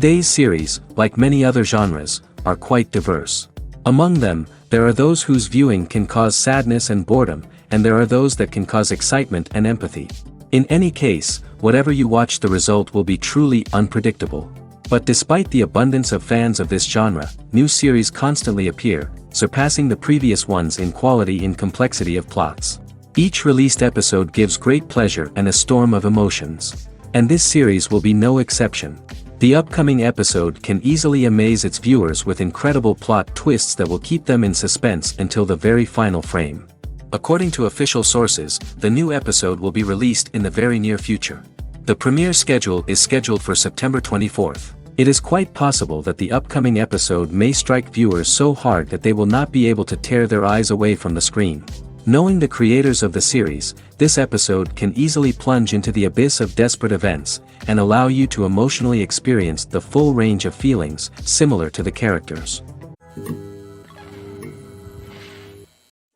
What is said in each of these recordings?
Today's series, like many other genres, are quite diverse. Among them, there are those whose viewing can cause sadness and boredom, and there are those that can cause excitement and empathy. In any case, whatever you watch, the result will be truly unpredictable. But despite the abundance of fans of this genre, new series constantly appear, surpassing the previous ones in quality and complexity of plots. Each released episode gives great pleasure and a storm of emotions. And this series will be no exception. The upcoming episode can easily amaze its viewers with incredible plot twists that will keep them in suspense until the very final frame. According to official sources, the new episode will be released in the very near future. The premiere schedule is scheduled for September 24th. It is quite possible that the upcoming episode may strike viewers so hard that they will not be able to tear their eyes away from the screen. Knowing the creators of the series, this episode can easily plunge into the abyss of desperate events, and allow you to emotionally experience the full range of feelings, similar to the characters.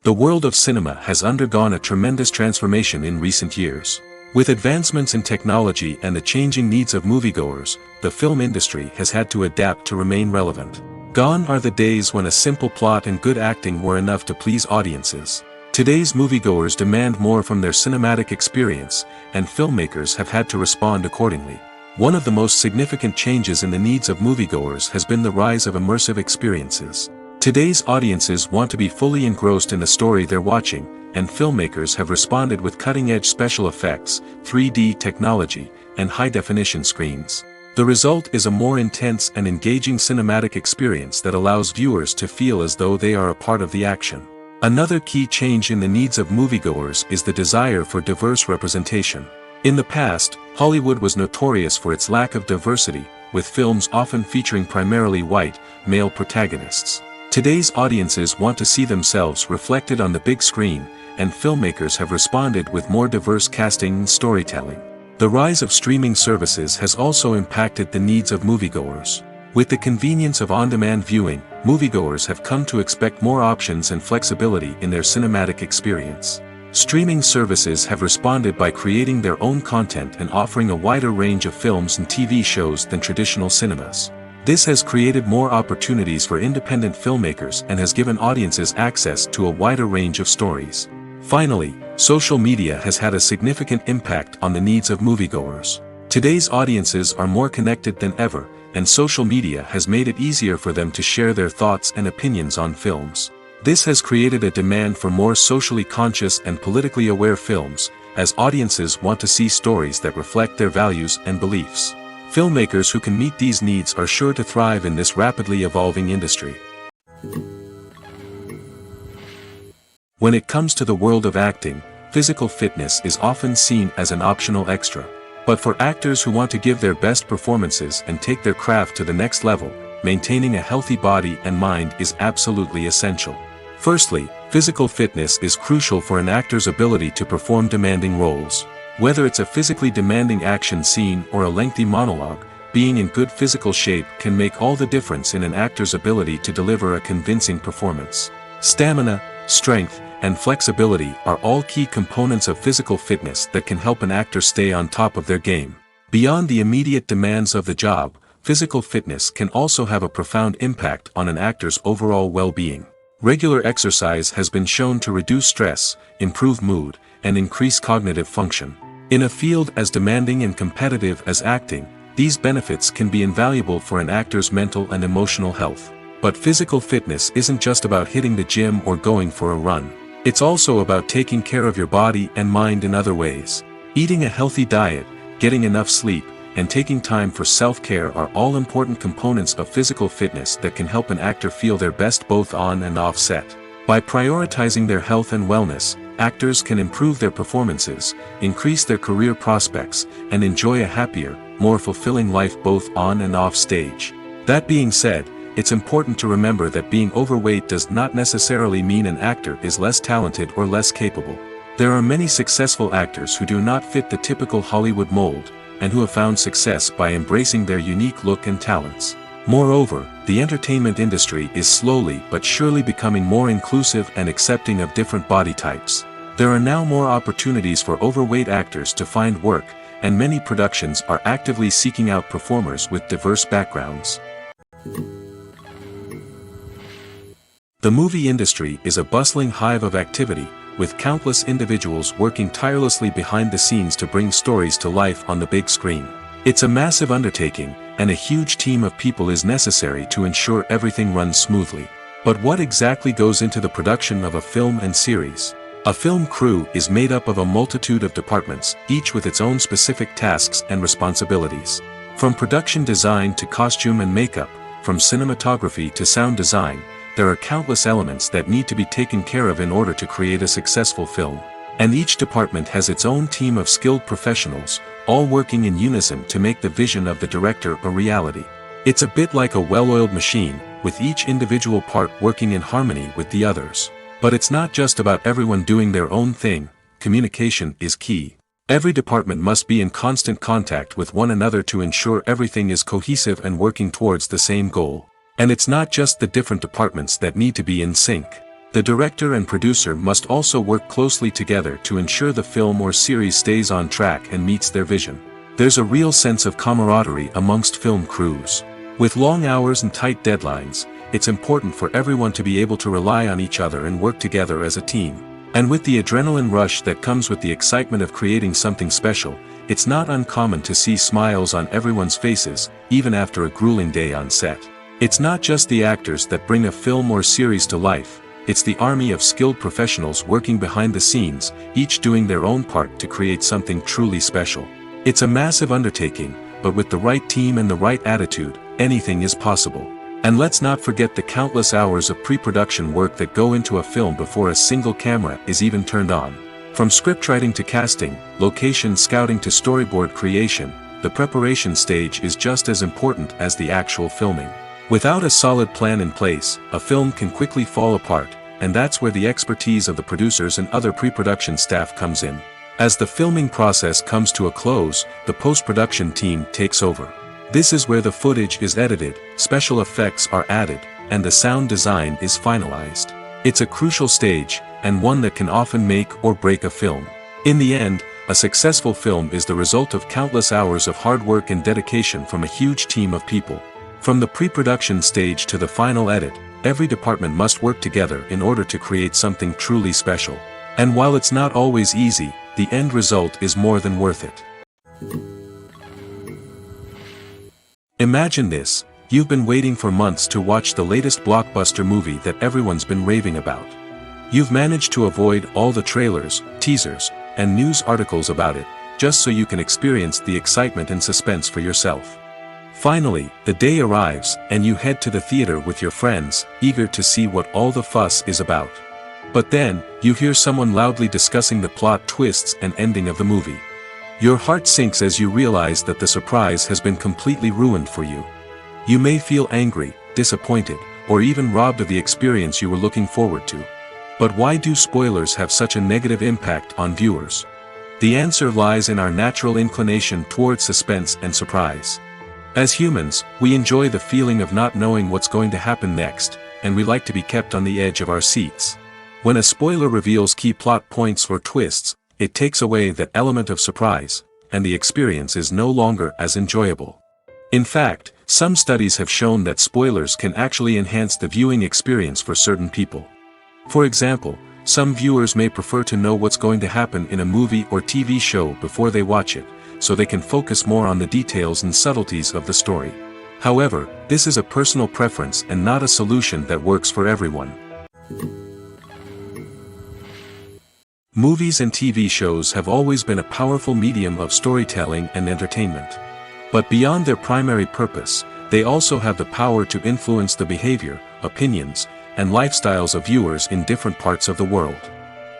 The world of cinema has undergone a tremendous transformation in recent years. With advancements in technology and the changing needs of moviegoers, the film industry has had to adapt to remain relevant. Gone are the days when a simple plot and good acting were enough to please audiences. Today's moviegoers demand more from their cinematic experience, and filmmakers have had to respond accordingly. One of the most significant changes in the needs of moviegoers has been the rise of immersive experiences. Today's audiences want to be fully engrossed in the story they're watching, and filmmakers have responded with cutting-edge special effects, 3D technology, and high-definition screens. The result is a more intense and engaging cinematic experience that allows viewers to feel as though they are a part of the action. Another key change in the needs of moviegoers is the desire for diverse representation. In the past, Hollywood was notorious for its lack of diversity, with films often featuring primarily white, male protagonists. Today's audiences want to see themselves reflected on the big screen, and filmmakers have responded with more diverse casting and storytelling. The rise of streaming services has also impacted the needs of moviegoers. With the convenience of on-demand viewing, moviegoers have come to expect more options and flexibility in their cinematic experience. Streaming services have responded by creating their own content and offering a wider range of films and TV shows than traditional cinemas. This has created more opportunities for independent filmmakers and has given audiences access to a wider range of stories. Finally, social media has had a significant impact on the needs of moviegoers. Today's audiences are more connected than ever, and social media has made it easier for them to share their thoughts and opinions on films. This has created a demand for more socially conscious and politically aware films, as audiences want to see stories that reflect their values and beliefs. Filmmakers who can meet these needs are sure to thrive in this rapidly evolving industry. When it comes to the world of acting, physical fitness is often seen as an optional extra. But for actors who want to give their best performances and take their craft to the next level, maintaining a healthy body and mind is absolutely essential. Firstly, physical fitness is crucial for an actor's ability to perform demanding roles. Whether it's a physically demanding action scene or a lengthy monologue, being in good physical shape can make all the difference in an actor's ability to deliver a convincing performance. Stamina, strength, and flexibility are all key components of physical fitness that can help an actor stay on top of their game. Beyond the immediate demands of the job, physical fitness can also have a profound impact on an actor's overall well-being. Regular exercise has been shown to reduce stress, improve mood, and increase cognitive function. In a field as demanding and competitive as acting, these benefits can be invaluable for an actor's mental and emotional health. But physical fitness isn't just about hitting the gym or going for a run. It's also about taking care of your body and mind in other ways. Eating a healthy diet, getting enough sleep, and taking time for self-care are all important components of physical fitness that can help an actor feel their best both on and off set. By prioritizing their health and wellness, actors can improve their performances, increase their career prospects, and enjoy a happier, more fulfilling life both on and off stage. That being said, it's important to remember that being overweight does not necessarily mean an actor is less talented or less capable. There are many successful actors who do not fit the typical Hollywood mold, and who have found success by embracing their unique look and talents. Moreover, the entertainment industry is slowly but surely becoming more inclusive and accepting of different body types. There are now more opportunities for overweight actors to find work, and many productions are actively seeking out performers with diverse backgrounds. The movie industry is a bustling hive of activity, with countless individuals working tirelessly behind the scenes to bring stories to life on the big screen. It's a massive undertaking, and a huge team of people is necessary to ensure everything runs smoothly. But what exactly goes into the production of a film and series? A film crew is made up of a multitude of departments, each with its own specific tasks and responsibilities. From production design to costume and makeup, from cinematography to sound design, there are countless elements that need to be taken care of in order to create a successful film. And each department has its own team of skilled professionals, all working in unison to make the vision of the director a reality. It's a bit like a well-oiled machine, with each individual part working in harmony with the others. But it's not just about everyone doing their own thing. Communication is key. Every department must be in constant contact with one another to ensure everything is cohesive and working towards the same goal. And it's not just the different departments that need to be in sync. The director and producer must also work closely together to ensure the film or series stays on track and meets their vision. There's a real sense of camaraderie amongst film crews. With long hours and tight deadlines, it's important for everyone to be able to rely on each other and work together as a team. And with the adrenaline rush that comes with the excitement of creating something special, it's not uncommon to see smiles on everyone's faces, even after a grueling day on set. It's not just the actors that bring a film or series to life, it's the army of skilled professionals working behind the scenes, each doing their own part to create something truly special. It's a massive undertaking, but with the right team and the right attitude, anything is possible. And let's not forget the countless hours of pre-production work that go into a film before a single camera is even turned on. From scriptwriting to casting, location scouting to storyboard creation, the preparation stage is just as important as the actual filming. Without a solid plan in place, a film can quickly fall apart, and that's where the expertise of the producers and other pre-production staff comes in. As the filming process comes to a close, the post-production team takes over. This is where the footage is edited, special effects are added, and the sound design is finalized. It's a crucial stage, and one that can often make or break a film. In the end, a successful film is the result of countless hours of hard work and dedication from a huge team of people. From the pre-production stage to the final edit, every department must work together in order to create something truly special. And while it's not always easy, the end result is more than worth it. Imagine this, you've been waiting for months to watch the latest blockbuster movie that everyone's been raving about. You've managed to avoid all the trailers, teasers, and news articles about it, just so you can experience the excitement and suspense for yourself. Finally, the day arrives, and you head to the theater with your friends, eager to see what all the fuss is about. But then, you hear someone loudly discussing the plot twists and ending of the movie. Your heart sinks as you realize that the surprise has been completely ruined for you. You may feel angry, disappointed, or even robbed of the experience you were looking forward to. But why do spoilers have such a negative impact on viewers? The answer lies in our natural inclination towards suspense and surprise. As humans, we enjoy the feeling of not knowing what's going to happen next, and we like to be kept on the edge of our seats. When a spoiler reveals key plot points or twists, it takes away that element of surprise, and the experience is no longer as enjoyable. In fact, some studies have shown that spoilers can actually enhance the viewing experience for certain people. For example, some viewers may prefer to know what's going to happen in a movie or TV show before they watch it, so they can focus more on the details and subtleties of the story. However, this is a personal preference and not a solution that works for everyone. Movies and TV shows have always been a powerful medium of storytelling and entertainment. But beyond their primary purpose, they also have the power to influence the behavior, opinions, and lifestyles of viewers in different parts of the world.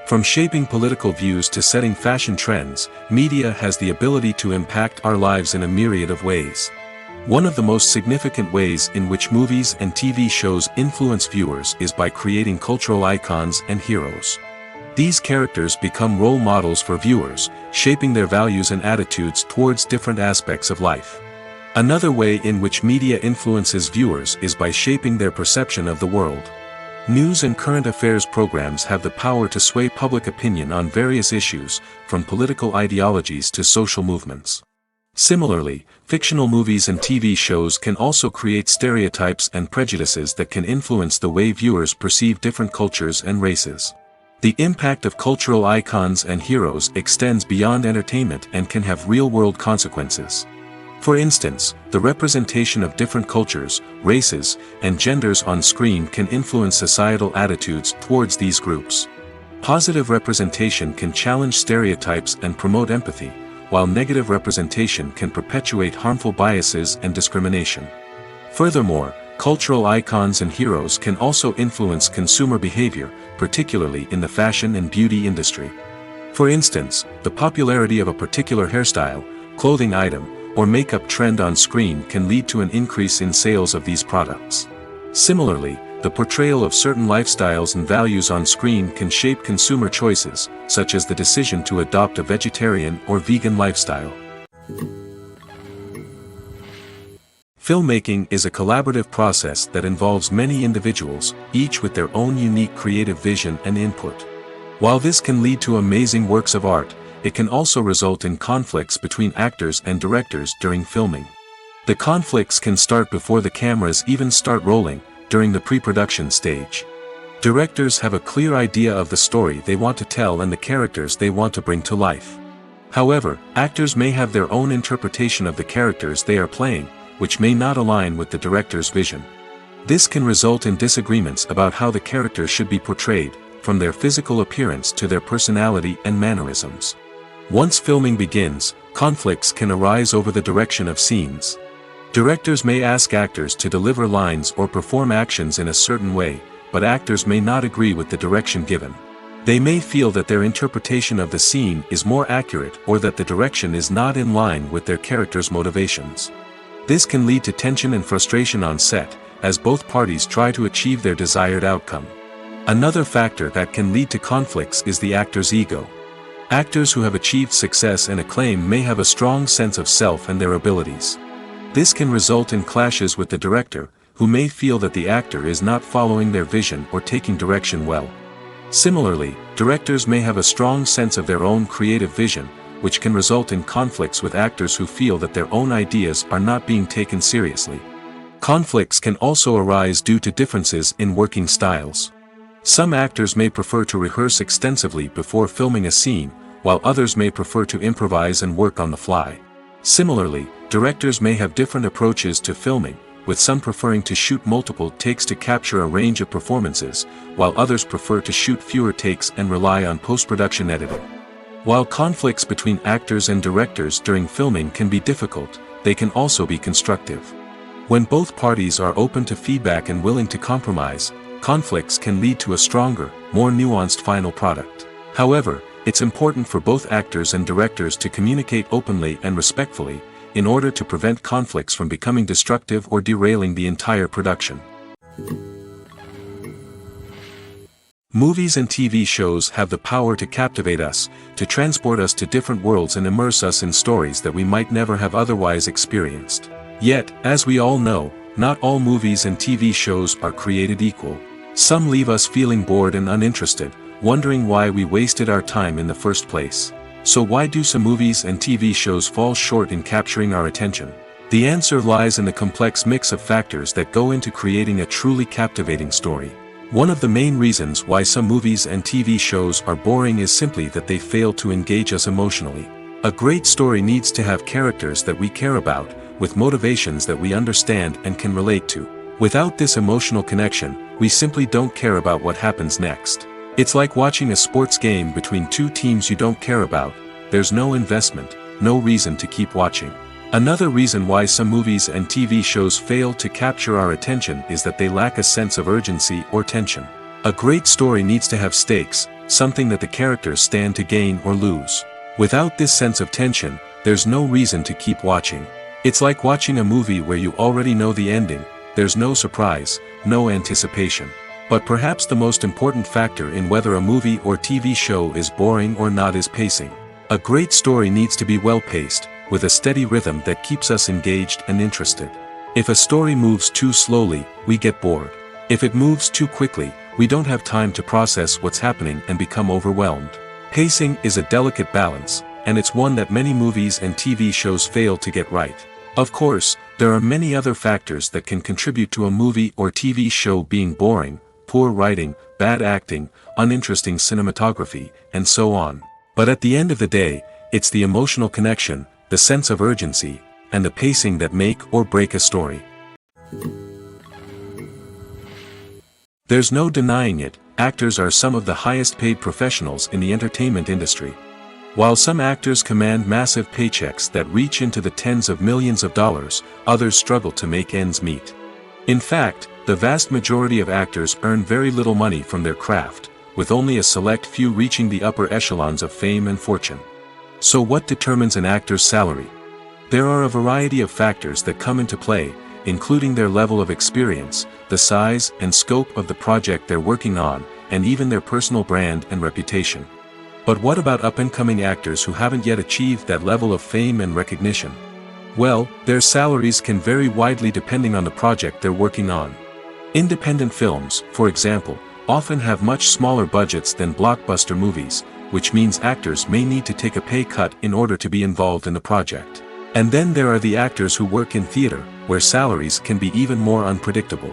From shaping political views to setting fashion trends, media has the ability to impact our lives in a myriad of ways. One of the most significant ways in which movies and TV shows influence viewers is by creating cultural icons and heroes. These characters become role models for viewers, shaping their values and attitudes towards different aspects of life. Another way in which media influences viewers is by shaping their perception of the world. News and current affairs programs have the power to sway public opinion on various issues, from political ideologies to social movements. Similarly, fictional movies and TV shows can also create stereotypes and prejudices that can influence the way viewers perceive different cultures and races. The impact of cultural icons and heroes extends beyond entertainment and can have real-world consequences. For instance, the representation of different cultures, races, and genders on screen can influence societal attitudes towards these groups. Positive representation can challenge stereotypes and promote empathy, while negative representation can perpetuate harmful biases and discrimination. Furthermore, cultural icons and heroes can also influence consumer behavior, particularly in the fashion and beauty industry. For instance, the popularity of a particular hairstyle, clothing item, or makeup trend on screen can lead to an increase in sales of these products. Similarly, the portrayal of certain lifestyles and values on screen can shape consumer choices, such as the decision to adopt a vegetarian or vegan lifestyle. Filmmaking is a collaborative process that involves many individuals, each with their own unique creative vision and input. While this can lead to amazing works of art, it can also result in conflicts between actors and directors during filming. The conflicts can start before the cameras even start rolling, during the pre-production stage. Directors have a clear idea of the story they want to tell and the characters they want to bring to life. However, actors may have their own interpretation of the characters they are playing, which may not align with the director's vision. This can result in disagreements about how the characters should be portrayed, from their physical appearance to their personality and mannerisms. Once filming begins, conflicts can arise over the direction of scenes. Directors may ask actors to deliver lines or perform actions in a certain way, but actors may not agree with the direction given. They may feel that their interpretation of the scene is more accurate or that the direction is not in line with their character's motivations. This can lead to tension and frustration on set, as both parties try to achieve their desired outcome. Another factor that can lead to conflicts is the actor's ego. Actors who have achieved success and acclaim may have a strong sense of self and their abilities. This can result in clashes with the director, who may feel that the actor is not following their vision or taking direction well. Similarly, directors may have a strong sense of their own creative vision, which can result in conflicts with actors who feel that their own ideas are not being taken seriously. Conflicts can also arise due to differences in working styles. Some actors may prefer to rehearse extensively before filming a scene, while others may prefer to improvise and work on the fly. Similarly, directors may have different approaches to filming, with some preferring to shoot multiple takes to capture a range of performances, while others prefer to shoot fewer takes and rely on post-production editing. While conflicts between actors and directors during filming can be difficult, they can also be constructive. When both parties are open to feedback and willing to compromise, conflicts can lead to a stronger, more nuanced final product. However, it's important for both actors and directors to communicate openly and respectfully, in order to prevent conflicts from becoming destructive or derailing the entire production. Movies and TV shows have the power to captivate us, to transport us to different worlds and immerse us in stories that we might never have otherwise experienced. Yet, as we all know, not all movies and TV shows are created equal. Some leave us feeling bored and uninterested, wondering why we wasted our time in the first place. So why do some movies and TV shows fall short in capturing our attention? The answer lies in the complex mix of factors that go into creating a truly captivating story. One of the main reasons why some movies and TV shows are boring is simply that they fail to engage us emotionally. A great story needs to have characters that we care about, with motivations that we understand and can relate to. Without this emotional connection, we simply don't care about what happens next. It's like watching a sports game between two teams you don't care about. There's no investment, no reason to keep watching. Another reason why some movies and TV shows fail to capture our attention is that they lack a sense of urgency or tension. A great story needs to have stakes, something that the characters stand to gain or lose. Without this sense of tension, there's no reason to keep watching. It's like watching a movie where you already know the ending. There's no surprise, no anticipation. But perhaps the most important factor in whether a movie or TV show is boring or not is pacing. A great story needs to be well-paced, with a steady rhythm that keeps us engaged and interested. If a story moves too slowly, we get bored. If it moves too quickly, we don't have time to process what's happening and become overwhelmed. Pacing is a delicate balance, and it's one that many movies and TV shows fail to get right. Of course, there are many other factors that can contribute to a movie or TV show being boring: poor writing, bad acting, uninteresting cinematography, and so on. But at the end of the day, it's the emotional connection, the sense of urgency, and the pacing that make or break a story. There's no denying it, actors are some of the highest paid professionals in the entertainment industry. While some actors command massive paychecks that reach into the tens of millions of dollars, others struggle to make ends meet. In fact, the vast majority of actors earn very little money from their craft, with only a select few reaching the upper echelons of fame and fortune. So what determines an actor's salary? There are a variety of factors that come into play, including their level of experience, the size and scope of the project they're working on, and even their personal brand and reputation. But what about up-and-coming actors who haven't yet achieved that level of fame and recognition? Well, their salaries can vary widely depending on the project they're working on. Independent films, for example, often have much smaller budgets than blockbuster movies, which means actors may need to take a pay cut in order to be involved in the project. And then there are the actors who work in theater, where salaries can be even more unpredictable.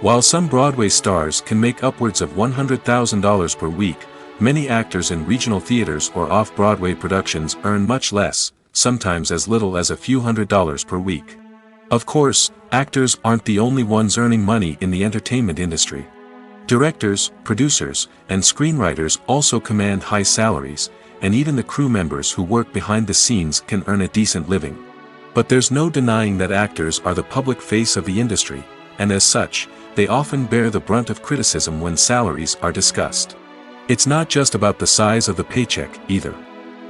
While some Broadway stars can make upwards of $100,000 per week, many actors in regional theaters or off-Broadway productions earn much less, sometimes as little as a few $100s per week. Of course, actors aren't the only ones earning money in the entertainment industry. Directors, producers, and screenwriters also command high salaries, and even the crew members who work behind the scenes can earn a decent living. But there's no denying that actors are the public face of the industry, and as such, they often bear the brunt of criticism when salaries are discussed. It's not just about the size of the paycheck, either.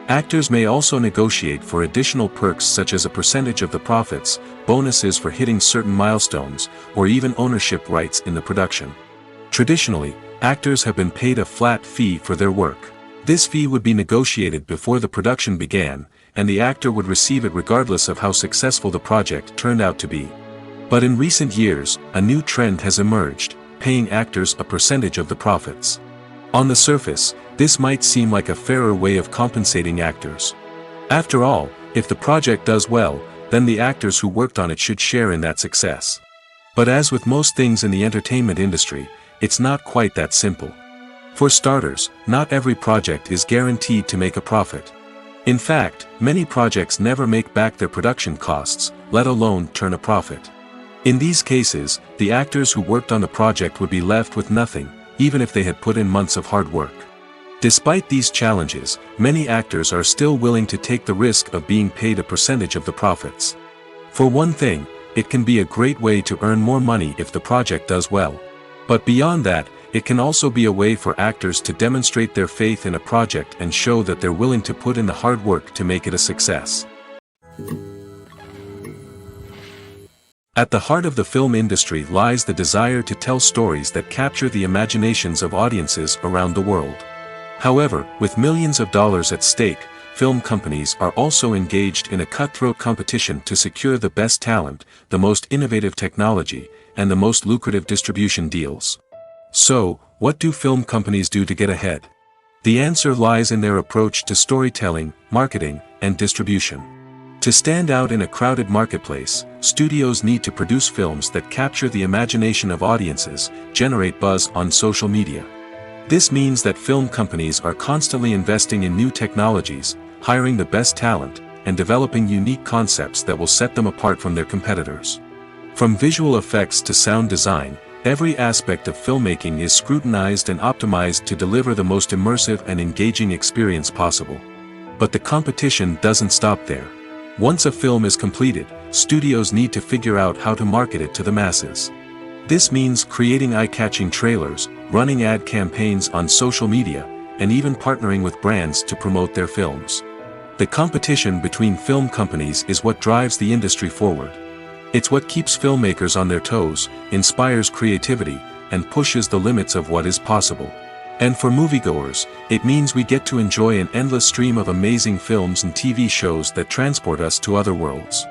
Actors may also negotiate for additional perks such as a percentage of the profits, bonuses for hitting certain milestones, or even ownership rights in the production. Traditionally, actors have been paid a flat fee for their work. This fee would be negotiated before the production began, and the actor would receive it regardless of how successful the project turned out to be. But in recent years, a new trend has emerged, paying actors a percentage of the profits. On the surface, this might seem like a fairer way of compensating actors. After all, if the project does well, then the actors who worked on it should share in that success. But as with most things in the entertainment industry, it's not quite that simple. For starters, not every project is guaranteed to make a profit. In fact, many projects never make back their production costs, let alone turn a profit. In these cases, the actors who worked on the project would be left with nothing, even if they had put in months of hard work. Despite these challenges, many actors are still willing to take the risk of being paid a percentage of the profits. For one thing, it can be a great way to earn more money if the project does well. But beyond that, it can also be a way for actors to demonstrate their faith in a project and show that they're willing to put in the hard work to make it a success. At the heart of the film industry lies the desire to tell stories that capture the imaginations of audiences around the world. However, with millions of dollars at stake, film companies are also engaged in a cutthroat competition to secure the best talent, the most innovative technology, and the most lucrative distribution deals. So, what do film companies do to get ahead? The answer lies in their approach to storytelling, marketing, and distribution. To stand out in a crowded marketplace, studios need to produce films that capture the imagination of audiences, generate buzz on social media. This means that film companies are constantly investing in new technologies, hiring the best talent, and developing unique concepts that will set them apart from their competitors. From visual effects to sound design, every aspect of filmmaking is scrutinized and optimized to deliver the most immersive and engaging experience possible. But the competition doesn't stop there. Once a film is completed, studios need to figure out how to market it to the masses. This means creating eye-catching trailers, running ad campaigns on social media, and even partnering with brands to promote their films. The competition between film companies is what drives the industry forward. It's what keeps filmmakers on their toes, inspires creativity, and pushes the limits of what is possible. And for moviegoers, it means we get to enjoy an endless stream of amazing films and TV shows that transport us to other worlds.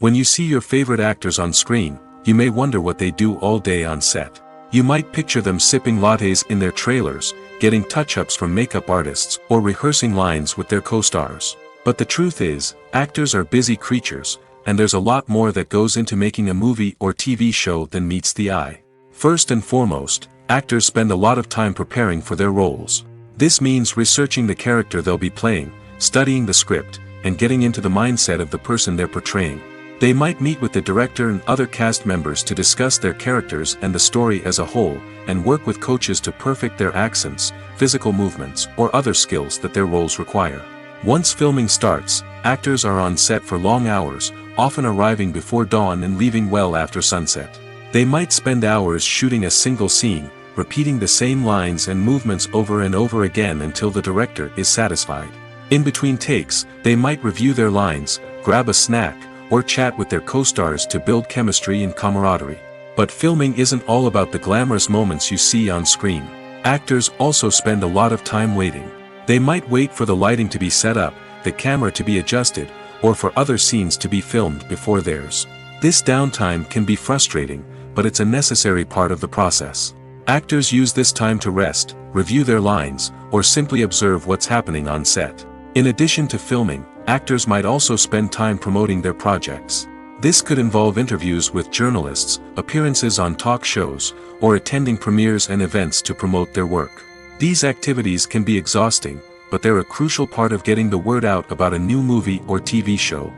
When you see your favorite actors on screen, you may wonder what they do all day on set. You might picture them sipping lattes in their trailers, getting touch-ups from makeup artists, or rehearsing lines with their co-stars. But the truth is, actors are busy creatures, and there's a lot more that goes into making a movie or TV show than meets the eye. First and foremost, actors spend a lot of time preparing for their roles. This means researching the character they'll be playing, studying the script, and getting into the mindset of the person they're portraying. They might meet with the director and other cast members to discuss their characters and the story as a whole, and work with coaches to perfect their accents, physical movements, or other skills that their roles require. Once filming starts, actors are on set for long hours, often arriving before dawn and leaving well after sunset. They might spend hours shooting a single scene, repeating the same lines and movements over and over again until the director is satisfied. In between takes, they might review their lines, grab a snack, or chat with their co-stars to build chemistry and camaraderie. But filming isn't all about the glamorous moments you see on screen. Actors also spend a lot of time waiting. They might wait for the lighting to be set up, the camera to be adjusted, or for other scenes to be filmed before theirs. This downtime can be frustrating, but it's a necessary part of the process. Actors use this time to rest, review their lines, or simply observe what's happening on set. In addition to filming, actors might also spend time promoting their projects. This could involve interviews with journalists, appearances on talk shows, or attending premieres and events to promote their work. These activities can be exhausting, but they're a crucial part of getting the word out about a new movie or TV show.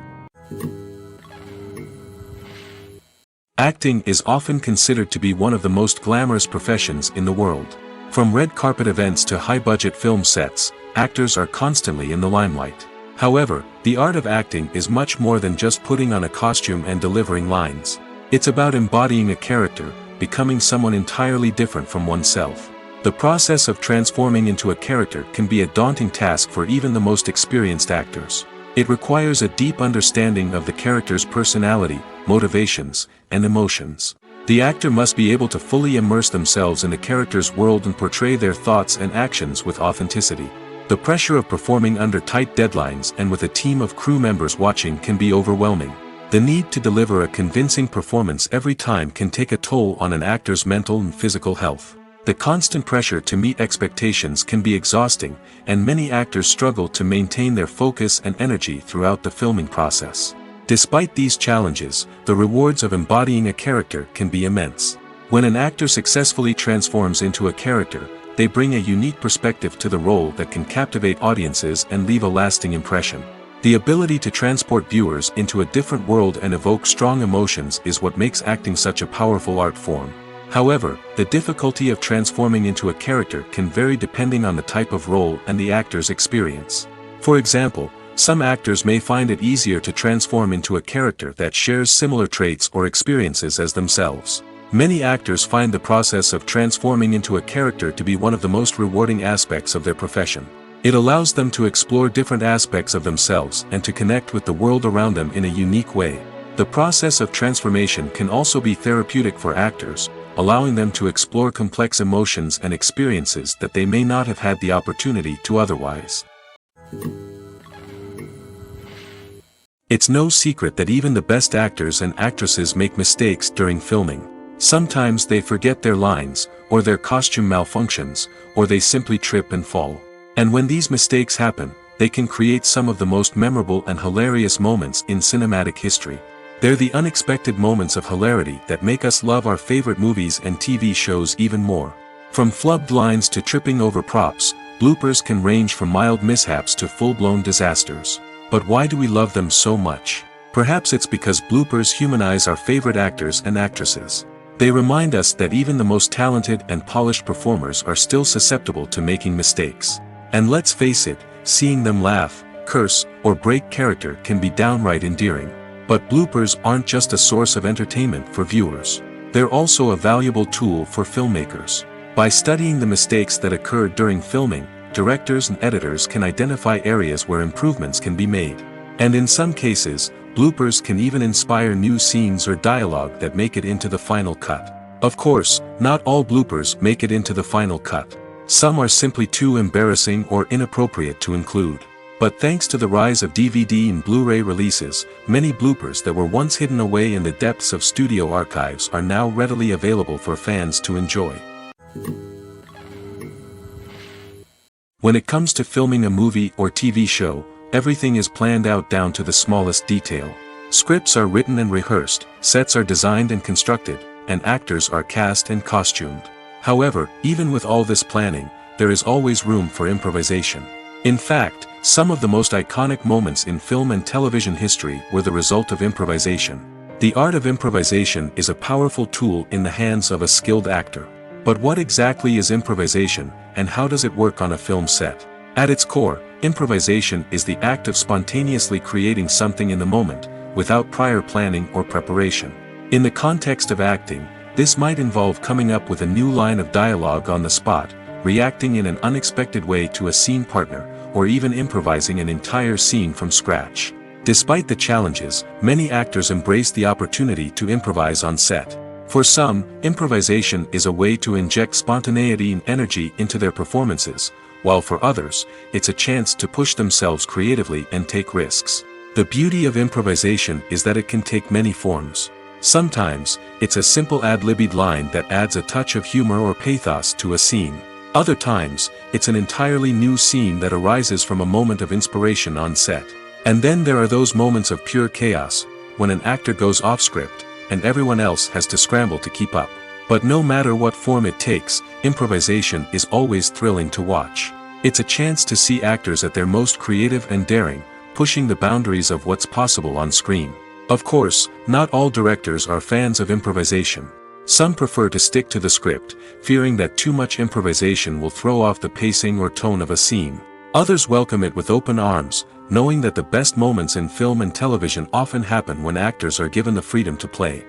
Acting is often considered to be one of the most glamorous professions in the world. From red carpet events to high-budget film sets, actors are constantly in the limelight. However, the art of acting is much more than just putting on a costume and delivering lines. It's about embodying a character, becoming someone entirely different from oneself. The process of transforming into a character can be a daunting task for even the most experienced actors. It requires a deep understanding of the character's personality, motivations, and emotions. The actor must be able to fully immerse themselves in the character's world and portray their thoughts and actions with authenticity. The pressure of performing under tight deadlines and with a team of crew members watching can be overwhelming. The need to deliver a convincing performance every time can take a toll on an actor's mental and physical health. The constant pressure to meet expectations can be exhausting, and many actors struggle to maintain their focus and energy throughout the filming process. Despite these challenges, the rewards of embodying a character can be immense. When an actor successfully transforms into a character, they bring a unique perspective to the role that can captivate audiences and leave a lasting impression. The ability to transport viewers into a different world and evoke strong emotions is what makes acting such a powerful art form. However, the difficulty of transforming into a character can vary depending on the type of role and the actor's experience. For example, some actors may find it easier to transform into a character that shares similar traits or experiences as themselves. Many actors find the process of transforming into a character to be one of the most rewarding aspects of their profession. It allows them to explore different aspects of themselves and to connect with the world around them in a unique way. The process of transformation can also be therapeutic for actors, allowing them to explore complex emotions and experiences that they may not have had the opportunity to otherwise. It's no secret that even the best actors and actresses make mistakes during filming. Sometimes they forget their lines, or their costume malfunctions, or they simply trip and fall. And when these mistakes happen, they can create some of the most memorable and hilarious moments in cinematic history. They're the unexpected moments of hilarity that make us love our favorite movies and TV shows even more. From flubbed lines to tripping over props, bloopers can range from mild mishaps to full-blown disasters. But why do we love them so much? Perhaps it's because bloopers humanize our favorite actors and actresses. They remind us that even the most talented and polished performers are still susceptible to making mistakes. And let's face it, seeing them laugh, curse, or break character can be downright endearing. But bloopers aren't just a source of entertainment for viewers. They're also a valuable tool for filmmakers. By studying the mistakes that occurred during filming, directors and editors can identify areas where improvements can be made. And in some cases, bloopers can even inspire new scenes or dialogue that make it into the final cut. Of course, not all bloopers make it into the final cut. Some are simply too embarrassing or inappropriate to include. But thanks to the rise of DVD and Blu-ray releases, many bloopers that were once hidden away in the depths of studio archives are now readily available for fans to enjoy. When it comes to filming a movie or TV show, everything is planned out down to the smallest detail. Scripts are written and rehearsed, sets are designed and constructed, and actors are cast and costumed. However, even with all this planning, there is always room for improvisation. In fact, some of the most iconic moments in film and television history were the result of improvisation. The art of improvisation is a powerful tool in the hands of a skilled actor. But what exactly is improvisation, and how does it work on a film set? At its core, improvisation is the act of spontaneously creating something in the moment, without prior planning or preparation. In the context of acting, this might involve coming up with a new line of dialogue on the spot, reacting in an unexpected way to a scene partner, or even improvising an entire scene from scratch. Despite the challenges, many actors embrace the opportunity to improvise on set. For some, improvisation is a way to inject spontaneity and energy into their performances, while for others, it's a chance to push themselves creatively and take risks. The beauty of improvisation is that it can take many forms. Sometimes, it's a simple ad-libbed line that adds a touch of humor or pathos to a scene. Other times, it's an entirely new scene that arises from a moment of inspiration on set. And then there are those moments of pure chaos, when an actor goes off script, and everyone else has to scramble to keep up. But no matter what form it takes, improvisation is always thrilling to watch. It's a chance to see actors at their most creative and daring, pushing the boundaries of what's possible on screen. Of course, not all directors are fans of improvisation. Some prefer to stick to the script, fearing that too much improvisation will throw off the pacing or tone of a scene. Others welcome it with open arms, knowing that the best moments in film and television often happen when actors are given the freedom to play.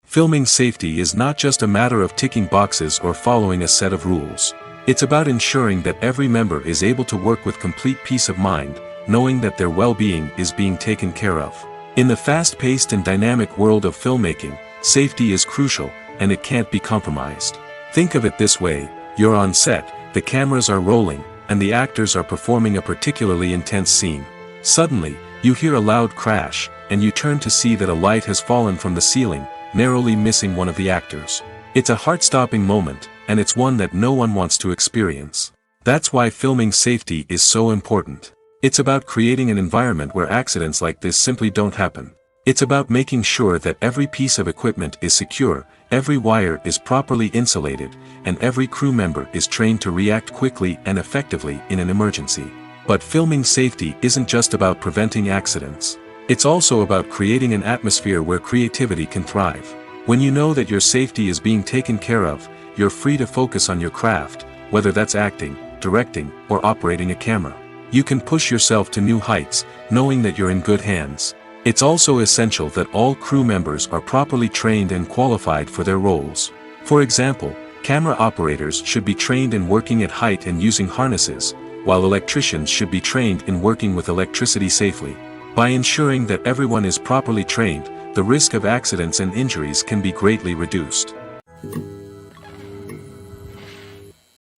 Filming safety is not just a matter of ticking boxes or following a set of rules. It's about ensuring that every member is able to work with complete peace of mind, knowing that their well-being is being taken care of. In the fast-paced and dynamic world of filmmaking, safety is crucial, and it can't be compromised. Think of it this way: you're on set, the cameras are rolling, and the actors are performing a particularly intense scene. Suddenly, you hear a loud crash, and you turn to see that a light has fallen from the ceiling, narrowly missing one of the actors. It's a heart-stopping moment, and it's one that no one wants to experience. That's why filming safety is so important. It's about creating an environment where accidents like this simply don't happen. It's about making sure that every piece of equipment is secure, every wire is properly insulated, and every crew member is trained to react quickly and effectively in an emergency. But filming safety isn't just about preventing accidents. It's also about creating an atmosphere where creativity can thrive. When you know that your safety is being taken care of, you're free to focus on your craft, whether that's acting, directing, or operating a camera. You can push yourself to new heights, knowing that you're in good hands. It's also essential that all crew members are properly trained and qualified for their roles. For example, camera operators should be trained in working at height and using harnesses, while electricians should be trained in working with electricity safely. By ensuring that everyone is properly trained, the risk of accidents and injuries can be greatly reduced.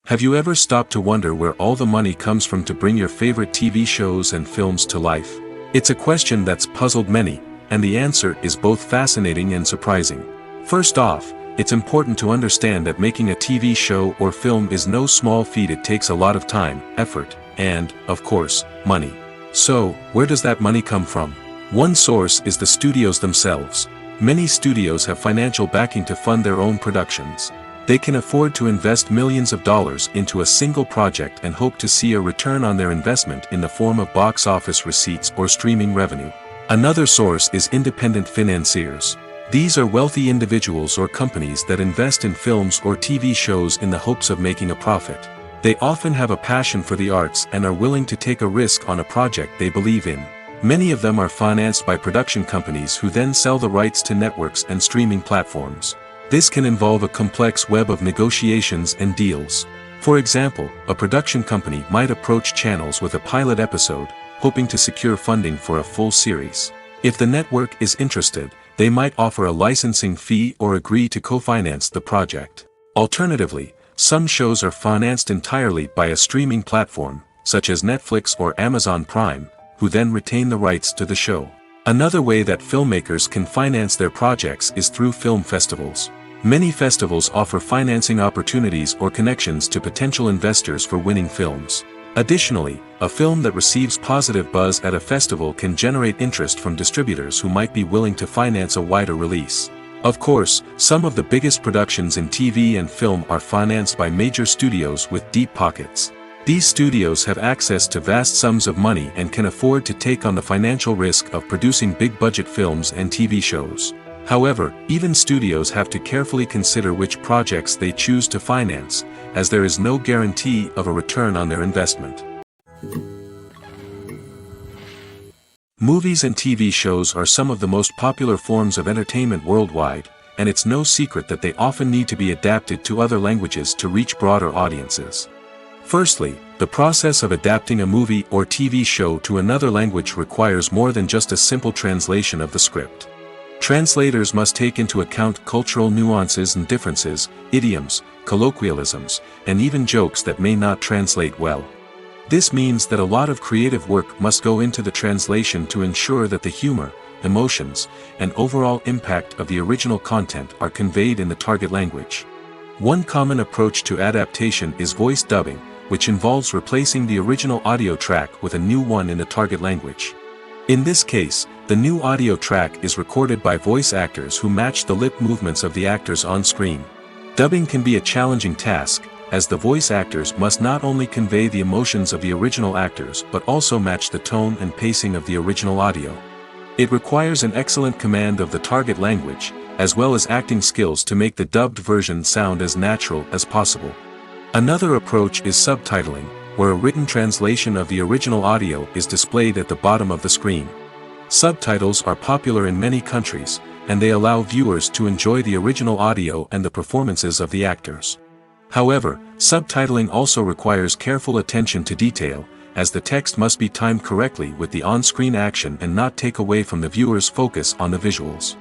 Have you ever stopped to wonder where all the money comes from to bring your favorite TV shows and films to life? It's a question that's puzzled many, and the answer is both fascinating and surprising. First off, it's important to understand that making a TV show or film is no small feat. It takes a lot of time, effort, and, of course, money. So, where does that money come from? One source is the studios themselves. Many studios have financial backing to fund their own productions. They can afford to invest millions of dollars into a single project and hope to see a return on their investment in the form of box office receipts or streaming revenue. Another source is independent financiers. These are wealthy individuals or companies that invest in films or TV shows in the hopes of making a profit. They often have a passion for the arts and are willing to take a risk on a project they believe in. Many of them are financed by production companies who then sell the rights to networks and streaming platforms. This can involve a complex web of negotiations and deals. For example, a production company might approach channels with a pilot episode, hoping to secure funding for a full series. If the network is interested, they might offer a licensing fee or agree to co-finance the project. Alternatively, Some shows are financed entirely by a streaming platform, such as Netflix or Amazon Prime, who then retain the rights to the show. Another way that filmmakers can finance their projects is through film festivals. Many festivals offer financing opportunities or connections to potential investors for winning films. Additionally, a film that receives positive buzz at a festival can generate interest from distributors who might be willing to finance a wider release. Of course, some of the biggest productions in TV and film are financed by major studios with deep pockets. These studios have access to vast sums of money and can afford to take on the financial risk of producing big-budget films and TV shows. However, even studios have to carefully consider which projects they choose to finance, as there is no guarantee of a return on their investment. Movies and TV shows are some of the most popular forms of entertainment worldwide, and it's no secret that they often need to be adapted to other languages to reach broader audiences. Firstly, the process of adapting a movie or TV show to another language requires more than just a simple translation of the script. Translators must take into account cultural nuances and differences, idioms, colloquialisms, and even jokes that may not translate well. This means that a lot of creative work must go into the translation to ensure that the humor, emotions, and overall impact of the original content are conveyed in the target language. One common approach to adaptation is voice dubbing, which involves replacing the original audio track with a new one in the target language. In this case, the new audio track is recorded by voice actors who match the lip movements of the actors on screen. Dubbing can be a challenging task, as the voice actors must not only convey the emotions of the original actors but also match the tone and pacing of the original audio. It requires an excellent command of the target language, as well as acting skills to make the dubbed version sound as natural as possible. Another approach is subtitling, where a written translation of the original audio is displayed at the bottom of the screen. Subtitles are popular in many countries, and they allow viewers to enjoy the original audio and the performances of the actors. However, subtitling also requires careful attention to detail, as the text must be timed correctly with the on-screen action and not take away from the viewer's focus on the visuals.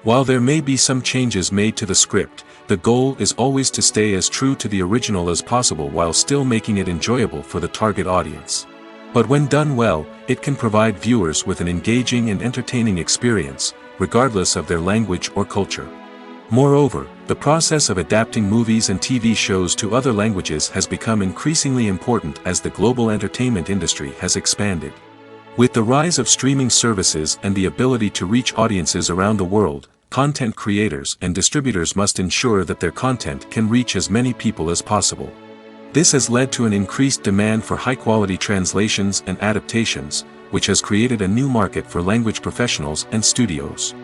While there may be some changes made to the script, the goal is always to stay as true to the original as possible while still making it enjoyable for the target audience. But when done well, it can provide viewers with an engaging and entertaining experience, regardless of their language or culture. Moreover, the process of adapting movies and TV shows to other languages has become increasingly important as the global entertainment industry has expanded. With the rise of streaming services and the ability to reach audiences around the world, content creators and distributors must ensure that their content can reach as many people as possible. This has led to an increased demand for high-quality translations and adaptations, which has created a new market for language professionals and studios.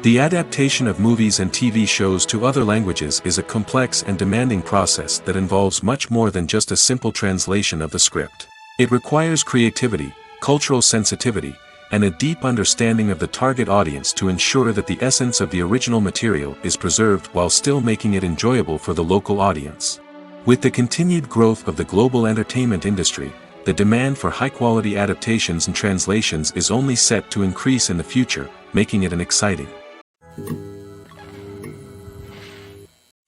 The adaptation of movies and TV shows to other languages is a complex and demanding process that involves much more than just a simple translation of the script. It requires creativity, cultural sensitivity, and a deep understanding of the target audience to ensure that the essence of the original material is preserved while still making it enjoyable for the local audience. With the continued growth of the global entertainment industry, the demand for high-quality adaptations and translations is only set to increase in the future, making it an exciting.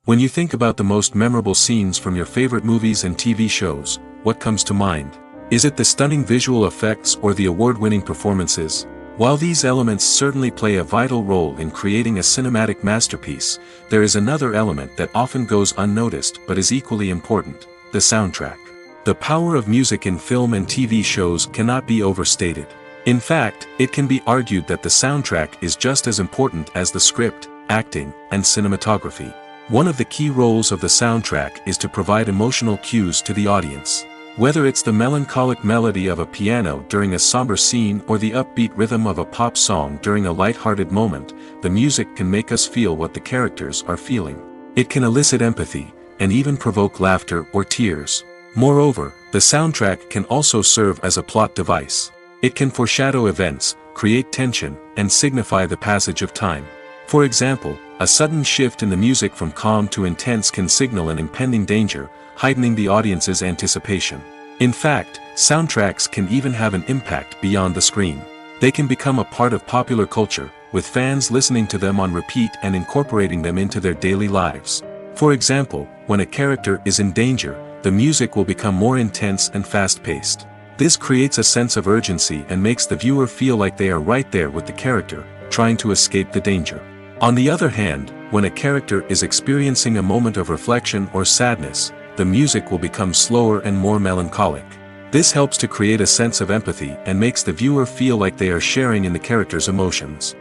When you think about the most memorable scenes from your favorite movies and TV shows, what comes to mind? Is it the stunning visual effects or the award-winning performances? While these elements certainly play a vital role in creating a cinematic masterpiece, there is another element that often goes unnoticed but is equally important: the soundtrack. The power of music in film and TV shows cannot be overstated. In fact, it can be argued that the soundtrack is just as important as the script, acting, and cinematography. One of the key roles of the soundtrack is to provide emotional cues to the audience. Whether it's the melancholic melody of a piano during a somber scene or the upbeat rhythm of a pop song during a light-hearted moment, the music can make us feel what the characters are feeling. It can elicit empathy, and even provoke laughter or tears. Moreover, the soundtrack can also serve as a plot device. It can foreshadow events, create tension, and signify the passage of time. For example, a sudden shift in the music from calm to intense can signal an impending danger, heightening the audience's anticipation. In fact, soundtracks can even have an impact beyond the screen. They can become a part of popular culture, with fans listening to them on repeat and incorporating them into their daily lives. For example, when a character is in danger, the music will become more intense and fast-paced. This creates a sense of urgency and makes the viewer feel like they are right there with the character, trying to escape the danger. On the other hand, when a character is experiencing a moment of reflection or sadness, the music will become slower and more melancholic. This helps to create a sense of empathy and makes the viewer feel like they are sharing in the character's emotions.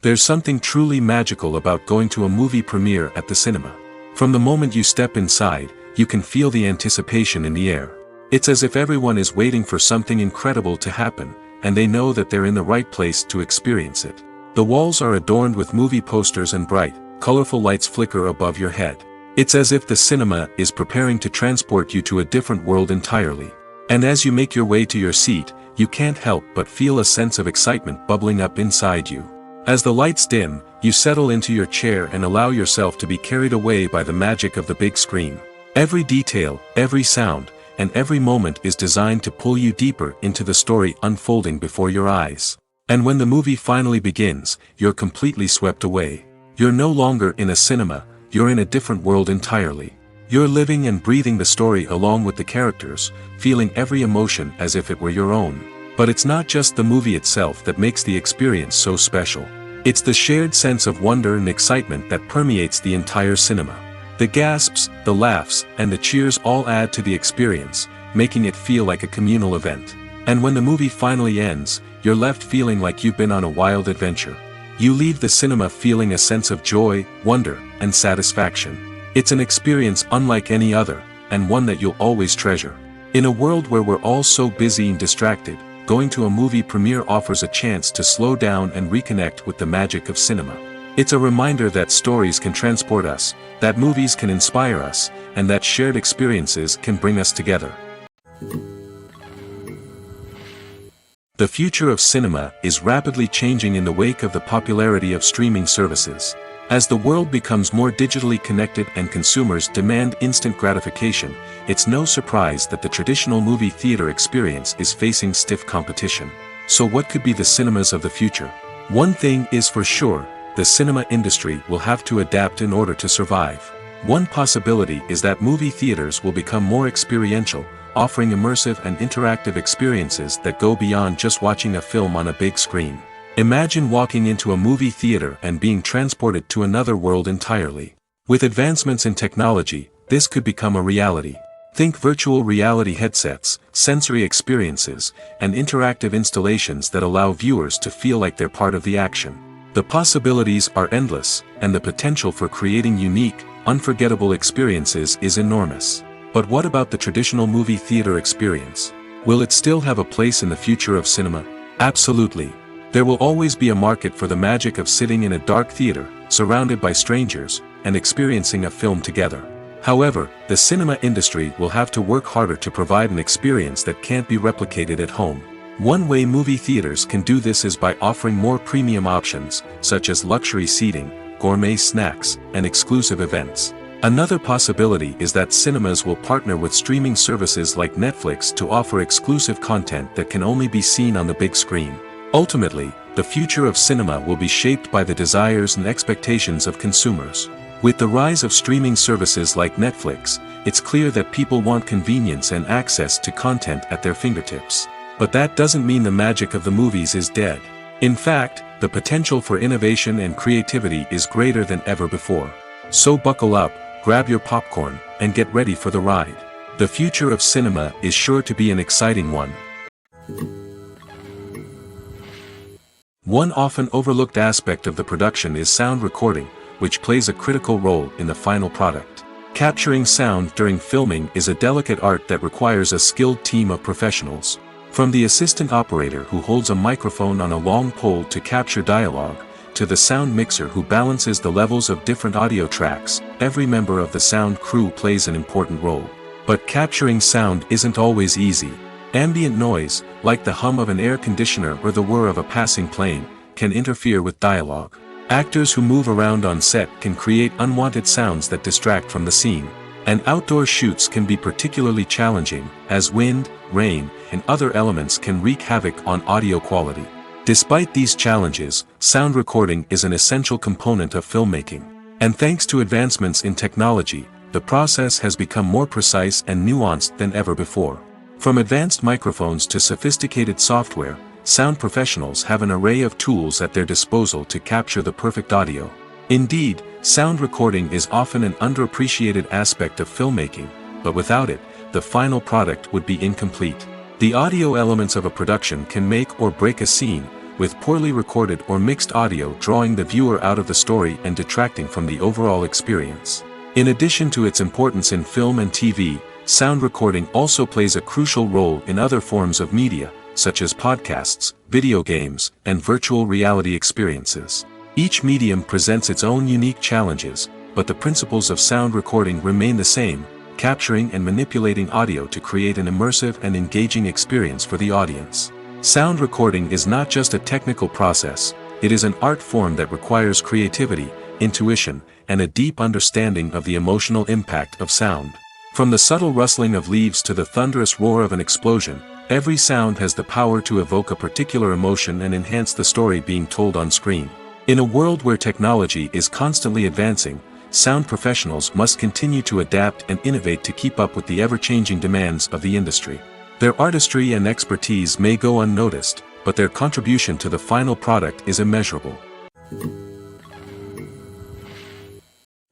There's something truly magical about going to a movie premiere at the cinema. From the moment you step inside, you can feel the anticipation in the air. It's as if everyone is waiting for something incredible to happen, and they know that they're in the right place to experience it. The walls are adorned with movie posters and bright, colorful lights flicker above your head. It's as if the cinema is preparing to transport you to a different world entirely. And as you make your way to your seat, you can't help but feel a sense of excitement bubbling up inside you. As the lights dim, you settle into your chair and allow yourself to be carried away by the magic of the big screen. Every detail, every sound, and every moment is designed to pull you deeper into the story unfolding before your eyes. And when the movie finally begins, you're completely swept away. You're no longer in a cinema, you're in a different world entirely. You're living and breathing the story along with the characters, feeling every emotion as if it were your own. But it's not just the movie itself that makes the experience so special. It's the shared sense of wonder and excitement that permeates the entire cinema. The gasps, the laughs, and the cheers all add to the experience, making it feel like a communal event. And when the movie finally ends, you're left feeling like you've been on a wild adventure. You leave the cinema feeling a sense of joy, wonder, and satisfaction. It's an experience unlike any other, and one that you'll always treasure. In a world where we're all so busy and distracted, going to a movie premiere offers a chance to slow down and reconnect with the magic of cinema. It's a reminder that stories can transport us, that movies can inspire us, and that shared experiences can bring us together. The future of cinema is rapidly changing in the wake of the popularity of streaming services. As the world becomes more digitally connected and consumers demand instant gratification, it's no surprise that the traditional movie theater experience is facing stiff competition. So what could be the cinemas of the future? One thing is for sure, the cinema industry will have to adapt in order to survive. One possibility is that movie theaters will become more experiential, offering immersive and interactive experiences that go beyond just watching a film on a big screen. Imagine walking into a movie theater and being transported to another world entirely. With advancements in technology, this could become a reality. Think virtual reality headsets, sensory experiences, and interactive installations that allow viewers to feel like they're part of the action. The possibilities are endless, and the potential for creating unique, unforgettable experiences is enormous. But what about the traditional movie theater experience? Will it still have a place in the future of cinema? Absolutely. There will always be a market for the magic of sitting in a dark theater, surrounded by strangers, and experiencing a film together. However, the cinema industry will have to work harder to provide an experience that can't be replicated at home. One way movie theaters can do this is by offering more premium options, such as luxury seating, gourmet snacks, and exclusive events. Another possibility is that cinemas will partner with streaming services like Netflix to offer exclusive content that can only be seen on the big screen. Ultimately, the future of cinema will be shaped by the desires and expectations of consumers. With the rise of streaming services like Netflix, it's clear that people want convenience and access to content at their fingertips. But that doesn't mean the magic of the movies is dead. In fact, the potential for innovation and creativity is greater than ever before. So buckle up, grab your popcorn, and get ready for the ride. The future of cinema is sure to be an exciting one. One often overlooked aspect of the production is sound recording, which plays a critical role in the final product. Capturing sound during filming is a delicate art that requires a skilled team of professionals. From the assistant operator who holds a microphone on a long pole to capture dialogue, to the sound mixer who balances the levels of different audio tracks, every member of the sound crew plays an important role. But capturing sound isn't always easy. Ambient noise, like the hum of an air conditioner or the whir of a passing plane, can interfere with dialogue. Actors who move around on set can create unwanted sounds that distract from the scene. And outdoor shoots can be particularly challenging, as wind, rain, and other elements can wreak havoc on audio quality. Despite these challenges, sound recording is an essential component of filmmaking. And thanks to advancements in technology, the process has become more precise and nuanced than ever before. From advanced microphones to sophisticated software, sound professionals have an array of tools at their disposal to capture the perfect audio. Indeed, sound recording is often an underappreciated aspect of filmmaking, but without it, the final product would be incomplete. The audio elements of a production can make or break a scene, with poorly recorded or mixed audio drawing the viewer out of the story and detracting from the overall experience. In addition to its importance in film and TV, sound recording also plays a crucial role in other forms of media, such as podcasts, video games, and virtual reality experiences. Each medium presents its own unique challenges, but the principles of sound recording remain the same, capturing and manipulating audio to create an immersive and engaging experience for the audience. Sound recording is not just a technical process, it is an art form that requires creativity, intuition, and a deep understanding of the emotional impact of sound. From the subtle rustling of leaves to the thunderous roar of an explosion, every sound has the power to evoke a particular emotion and enhance the story being told on screen. In a world where technology is constantly advancing, sound professionals must continue to adapt and innovate to keep up with the ever-changing demands of the industry. Their artistry and expertise may go unnoticed, but their contribution to the final product is immeasurable.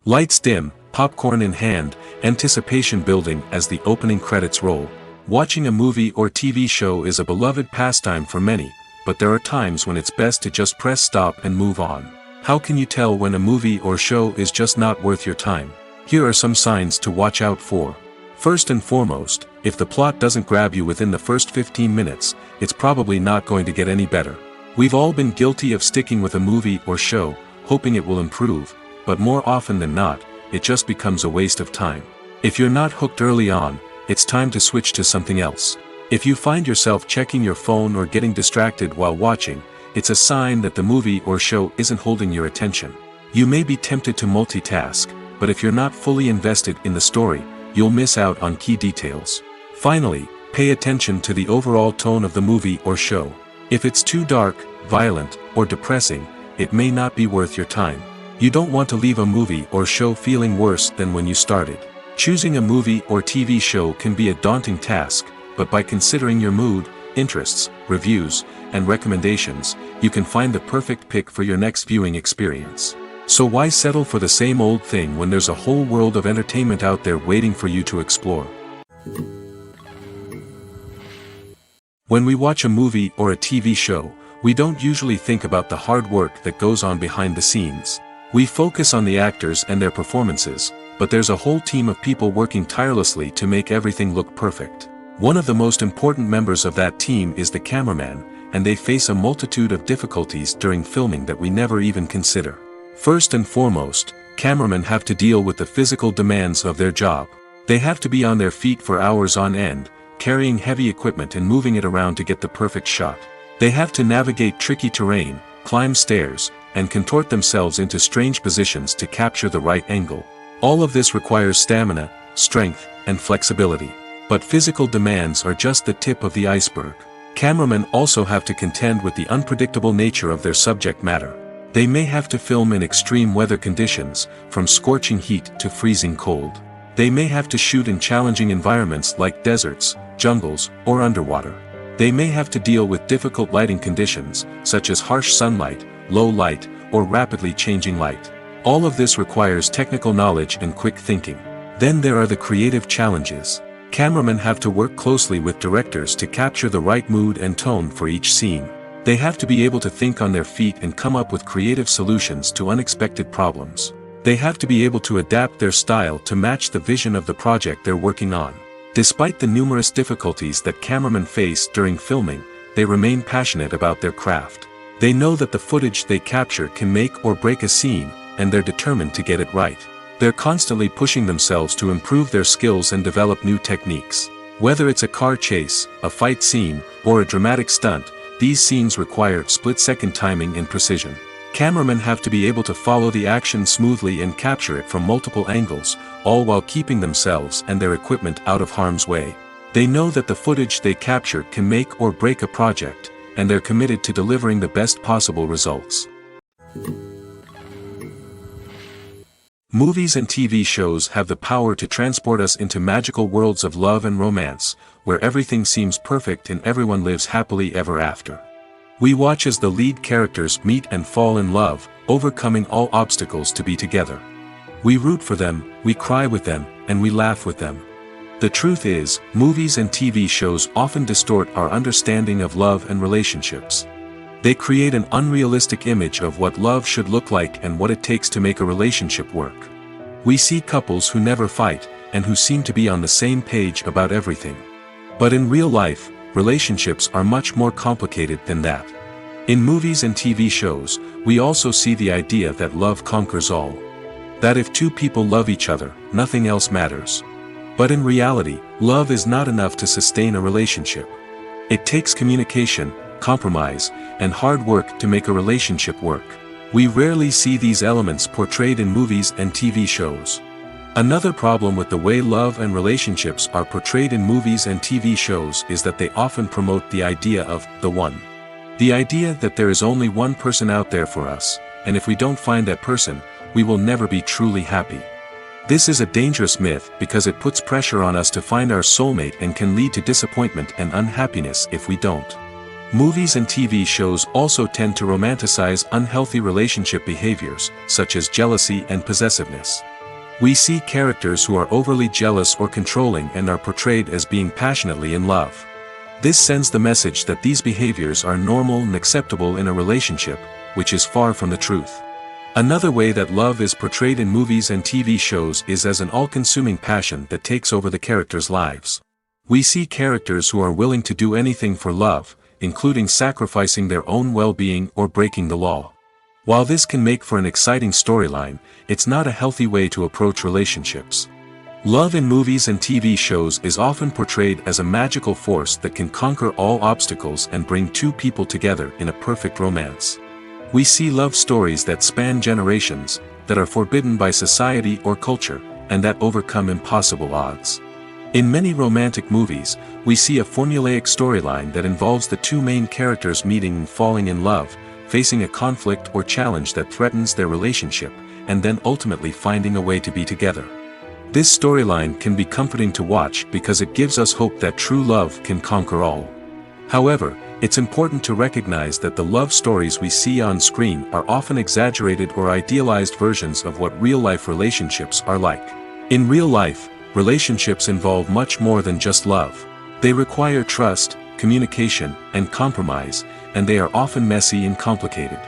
Lights dim, popcorn in hand, anticipation building as the opening credits roll. Watching a movie or TV show is a beloved pastime for many, but there are times when it's best to just press stop and move on. How can you tell when a movie or show is just not worth your time? Here are some signs to watch out for. First and foremost, if the plot doesn't grab you within the first 15 minutes, it's probably not going to get any better. We've all been guilty of sticking with a movie or show, hoping it will improve, but more often than not, it just becomes a waste of time. If you're not hooked early on, it's time to switch to something else. If you find yourself checking your phone or getting distracted while watching, it's a sign that the movie or show isn't holding your attention. You may be tempted to multitask, but if you're not fully invested in the story, you'll miss out on key details. Finally, pay attention to the overall tone of the movie or show. If it's too dark, violent, or depressing, it may not be worth your time. You don't want to leave a movie or show feeling worse than when you started. Choosing a movie or TV show can be a daunting task, but by considering your mood, interests, reviews, and recommendations, you can find the perfect pick for your next viewing experience. So why settle for the same old thing when there's a whole world of entertainment out there waiting for you to explore? When we watch a movie or a TV show, we don't usually think about the hard work that goes on behind the scenes. We focus on the actors and their performances, but there's a whole team of people working tirelessly to make everything look perfect. One of the most important members of that team is the cameraman, and they face a multitude of difficulties during filming that we never even consider. First and foremost, cameramen have to deal with the physical demands of their job. They have to be on their feet for hours on end, carrying heavy equipment and moving it around to get the perfect shot. They have to navigate tricky terrain, climb stairs, and contort themselves into strange positions to capture the right angle. All of this requires stamina, strength, and flexibility. But physical demands are just the tip of the iceberg. Cameramen also have to contend with the unpredictable nature of their subject matter. They may have to film in extreme weather conditions, from scorching heat to freezing cold. They may have to shoot in challenging environments like deserts, jungles, or underwater. They may have to deal with difficult lighting conditions, such as harsh sunlight, low light, or rapidly changing light. All of this requires technical knowledge and quick thinking. Then there are the creative challenges. Cameramen have to work closely with directors to capture the right mood and tone for each scene. They have to be able to think on their feet and come up with creative solutions to unexpected problems. They have to be able to adapt their style to match the vision of the project they're working on. Despite the numerous difficulties that cameramen face during filming, they remain passionate about their craft. They know that the footage they capture can make or break a scene, and they're determined to get it right. They're constantly pushing themselves to improve their skills and develop new techniques. Whether it's a car chase, a fight scene, or a dramatic stunt, these scenes require split-second timing and precision. Cameramen have to be able to follow the action smoothly and capture it from multiple angles, all while keeping themselves and their equipment out of harm's way. They know that the footage they capture can make or break a project, and they're committed to delivering the best possible results. Movies and TV shows have the power to transport us into magical worlds of love and romance, where everything seems perfect and everyone lives happily ever after. We watch as the lead characters meet and fall in love, overcoming all obstacles to be together. We root for them, we cry with them, and we laugh with them. The truth is, movies and TV shows often distort our understanding of love and relationships. They create an unrealistic image of what love should look like and what it takes to make a relationship work. We see couples who never fight, and who seem to be on the same page about everything. But in real life, relationships are much more complicated than that. In movies and TV shows, we also see the idea that love conquers all. That if two people love each other, nothing else matters. But in reality, love is not enough to sustain a relationship. It takes communication, compromise, and hard work to make a relationship work. We rarely see these elements portrayed in movies and TV shows. Another problem with the way love and relationships are portrayed in movies and TV shows is that they often promote the idea of the one. The idea that there is only one person out there for us, and if we don't find that person, we will never be truly happy. This is a dangerous myth because it puts pressure on us to find our soulmate and can lead to disappointment and unhappiness if we don't. Movies and TV shows also tend to romanticize unhealthy relationship behaviors, such as jealousy and possessiveness. We see characters who are overly jealous or controlling and are portrayed as being passionately in love. This sends the message that these behaviors are normal and acceptable in a relationship, which is far from the truth. Another way that love is portrayed in movies and TV shows is as an all-consuming passion that takes over the characters' lives. We see characters who are willing to do anything for love, including sacrificing their own well-being or breaking the law. While this can make for an exciting storyline, it's not a healthy way to approach relationships. Love in movies and TV shows is often portrayed as a magical force that can conquer all obstacles and bring two people together in a perfect romance. We see love stories that span generations, that are forbidden by society or culture, and that overcome impossible odds. In many romantic movies, we see a formulaic storyline that involves the two main characters meeting and falling in love, facing a conflict or challenge that threatens their relationship, and then ultimately finding a way to be together. This storyline can be comforting to watch because it gives us hope that true love can conquer all. However, it's important to recognize that the love stories we see on screen are often exaggerated or idealized versions of what real-life relationships are like. In real life, relationships involve much more than just love. They require trust, communication, and compromise, and they are often messy and complicated.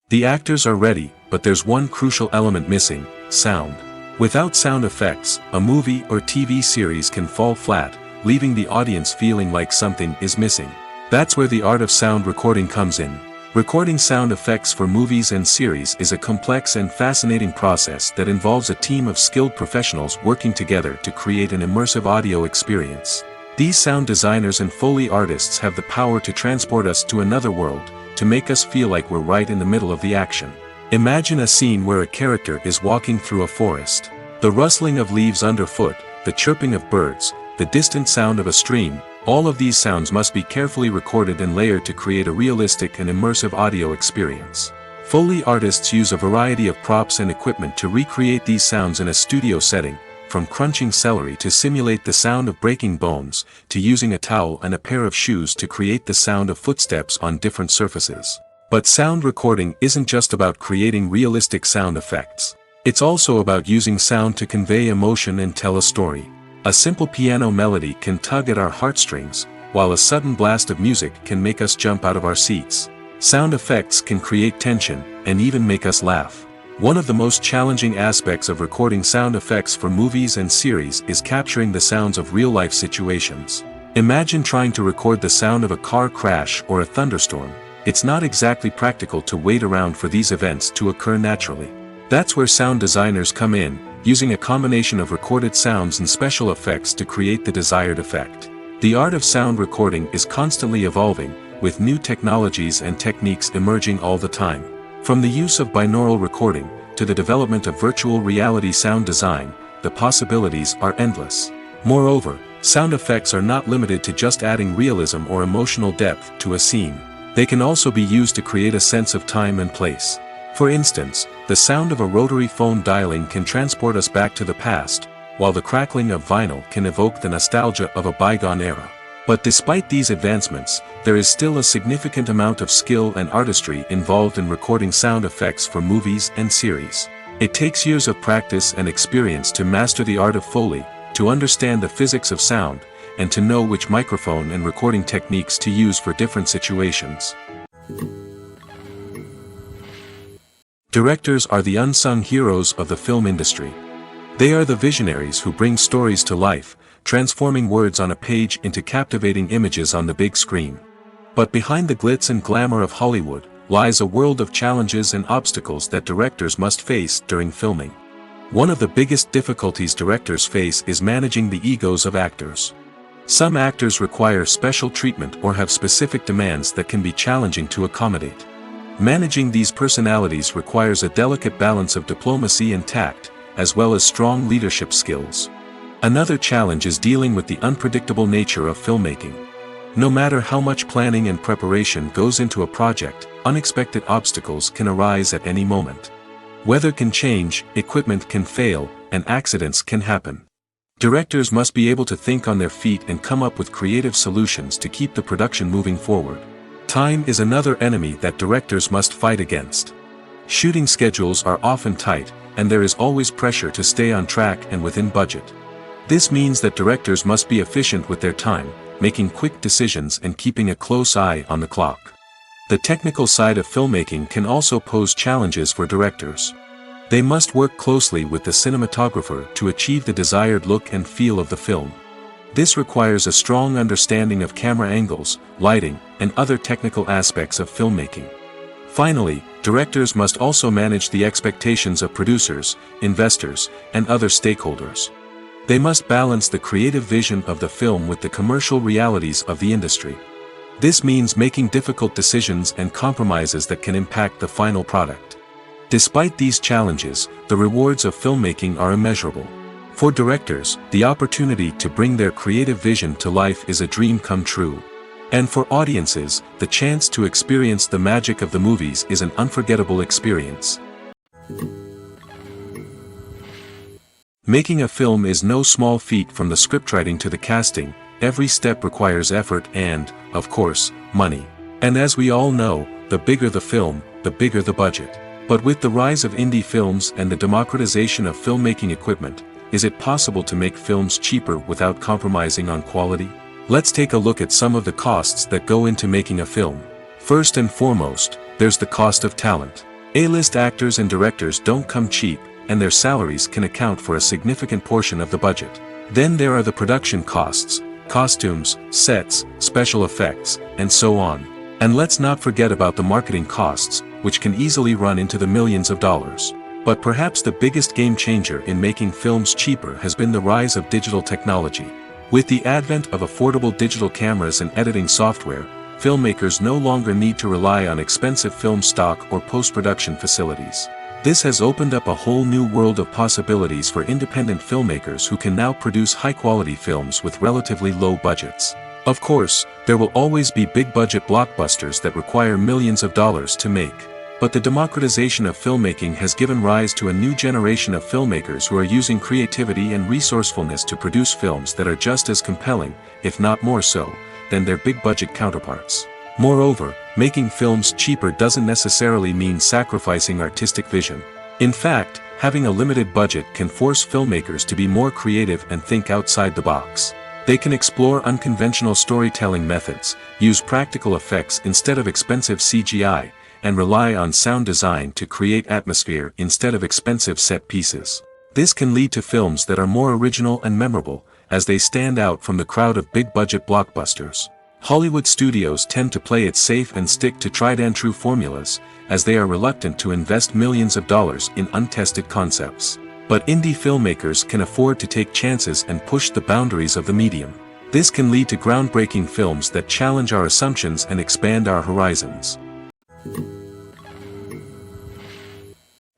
The actors are ready, but there's one crucial element missing: sound. Without sound effects, a movie or TV series can fall flat, leaving the audience feeling like something is missing. That's where the art of sound recording comes in. Recording sound effects for movies and series is a complex and fascinating process that involves a team of skilled professionals working together to create an immersive audio experience. These sound designers and Foley artists have the power to transport us to another world, to make us feel like we're right in the middle of the action. Imagine a scene where a character is walking through a forest. The rustling of leaves underfoot, the chirping of birds, the distant sound of a stream, all of these sounds must be carefully recorded and layered to create a realistic and immersive audio experience. Foley artists use a variety of props and equipment to recreate these sounds in a studio setting, from crunching celery to simulate the sound of breaking bones, to using a towel and a pair of shoes to create the sound of footsteps on different surfaces. But sound recording isn't just about creating realistic sound effects. It's also about using sound to convey emotion and tell a story. A simple piano melody can tug at our heartstrings, while a sudden blast of music can make us jump out of our seats. Sound effects can create tension, and even make us laugh. One of the most challenging aspects of recording sound effects for movies and series is capturing the sounds of real-life situations. Imagine trying to record the sound of a car crash or a thunderstorm. It's not exactly practical to wait around for these events to occur naturally. That's where sound designers come in, using a combination of recorded sounds and special effects to create the desired effect. The art of sound recording is constantly evolving, with new technologies and techniques emerging all the time. From the use of binaural recording, to the development of virtual reality sound design, the possibilities are endless. Moreover, sound effects are not limited to just adding realism or emotional depth to a scene. They can also be used to create a sense of time and place. For instance, the sound of a rotary phone dialing can transport us back to the past, while the crackling of vinyl can evoke the nostalgia of a bygone era. But despite these advancements, there is still a significant amount of skill and artistry involved in recording sound effects for movies and series. It takes years of practice and experience to master the art of Foley, to understand the physics of sound, and to know which microphone and recording techniques to use for different situations. Directors are the unsung heroes of the film industry. They are the visionaries who bring stories to life, transforming words on a page into captivating images on the big screen. But behind the glitz and glamour of Hollywood, lies a world of challenges and obstacles that directors must face during filming. One of the biggest difficulties directors face is managing the egos of actors. Some actors require special treatment or have specific demands that can be challenging to accommodate. Managing these personalities requires a delicate balance of diplomacy and tact, as well as strong leadership skills. Another challenge is dealing with the unpredictable nature of filmmaking. No matter how much planning and preparation goes into a project, unexpected obstacles can arise at any moment. Weather can change, equipment can fail, and accidents can happen. Directors must be able to think on their feet and come up with creative solutions to keep the production moving forward. Time is another enemy that directors must fight against. Shooting schedules are often tight, and there is always pressure to stay on track and within budget. This means that directors must be efficient with their time, making quick decisions and keeping a close eye on the clock. The technical side of filmmaking can also pose challenges for directors. They must work closely with the cinematographer to achieve the desired look and feel of the film. This requires a strong understanding of camera angles, lighting, and other technical aspects of filmmaking. Finally, directors must also manage the expectations of producers, investors, and other stakeholders. They must balance the creative vision of the film with the commercial realities of the industry. This means making difficult decisions and compromises that can impact the final product. Despite these challenges, the rewards of filmmaking are immeasurable. For directors, the opportunity to bring their creative vision to life is a dream come true. And for audiences, the chance to experience the magic of the movies is an unforgettable experience. Making a film is no small feat. From the scriptwriting to the casting, every step requires effort and, of course, money. And as we all know, the bigger the film, the bigger the budget. But with the rise of indie films and the democratization of filmmaking equipment, is it possible to make films cheaper without compromising on quality? Let's take a look at some of the costs that go into making a film. First and foremost, there's the cost of talent. A-list actors and directors don't come cheap, and their salaries can account for a significant portion of the budget. Then there are the production costs, costumes, sets, special effects, and so on. And let's not forget about the marketing costs, which can easily run into the millions of dollars. But perhaps the biggest game changer in making films cheaper has been the rise of digital technology. With the advent of affordable digital cameras and editing software, filmmakers no longer need to rely on expensive film stock or post-production facilities. This has opened up a whole new world of possibilities for independent filmmakers who can now produce high-quality films with relatively low budgets. Of course, there will always be big-budget blockbusters that require millions of dollars to make. But the democratization of filmmaking has given rise to a new generation of filmmakers who are using creativity and resourcefulness to produce films that are just as compelling, if not more so, than their big-budget counterparts. Moreover, making films cheaper doesn't necessarily mean sacrificing artistic vision. In fact, having a limited budget can force filmmakers to be more creative and think outside the box. They can explore unconventional storytelling methods, use practical effects instead of expensive CGI, and rely on sound design to create atmosphere instead of expensive set pieces. This can lead to films that are more original and memorable, as they stand out from the crowd of big-budget blockbusters. Hollywood studios tend to play it safe and stick to tried-and-true formulas, as they are reluctant to invest millions of dollars in untested concepts. But indie filmmakers can afford to take chances and push the boundaries of the medium. This can lead to groundbreaking films that challenge our assumptions and expand our horizons.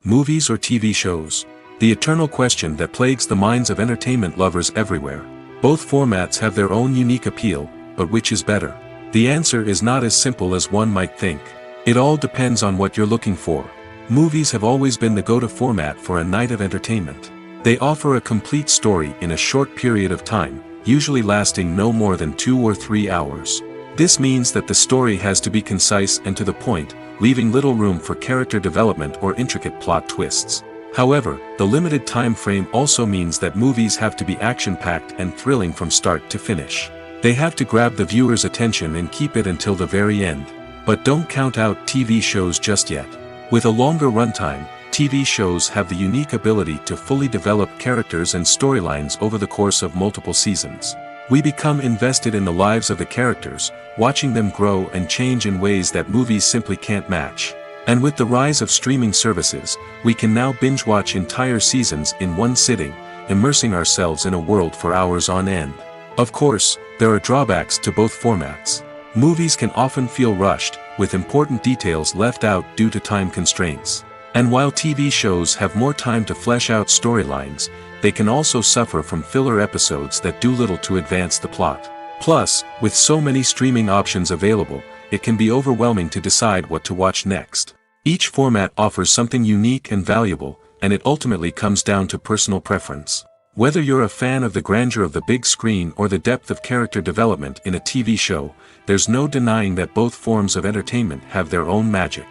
Movies or TV shows? The eternal question that plagues the minds of entertainment lovers everywhere. Both formats have their own unique appeal, but which is better? The answer is not as simple as one might think. It all depends on what you're looking for. Movies have always been the go-to format for a night of entertainment. They offer a complete story in a short period of time, usually lasting no more than 2 or 3 hours. This means that the story has to be concise and to the point, leaving little room for character development or intricate plot twists. However, the limited time frame also means that movies have to be action-packed and thrilling from start to finish. They have to grab the viewer's attention and keep it until the very end. But don't count out TV shows just yet. With a longer runtime, TV shows have the unique ability to fully develop characters and storylines over the course of multiple seasons. We become invested in the lives of the characters, watching them grow and change in ways that movies simply can't match. And with the rise of streaming services, we can now binge-watch entire seasons in one sitting, immersing ourselves in a world for hours on end. Of course, there are drawbacks to both formats. Movies can often feel rushed, with important details left out due to time constraints. And while TV shows have more time to flesh out storylines, they can also suffer from filler episodes that do little to advance the plot. Plus, with so many streaming options available, it can be overwhelming to decide what to watch next. Each format offers something unique and valuable, and it ultimately comes down to personal preference. Whether you're a fan of the grandeur of the big screen or the depth of character development in a TV show, there's no denying that both forms of entertainment have their own magic.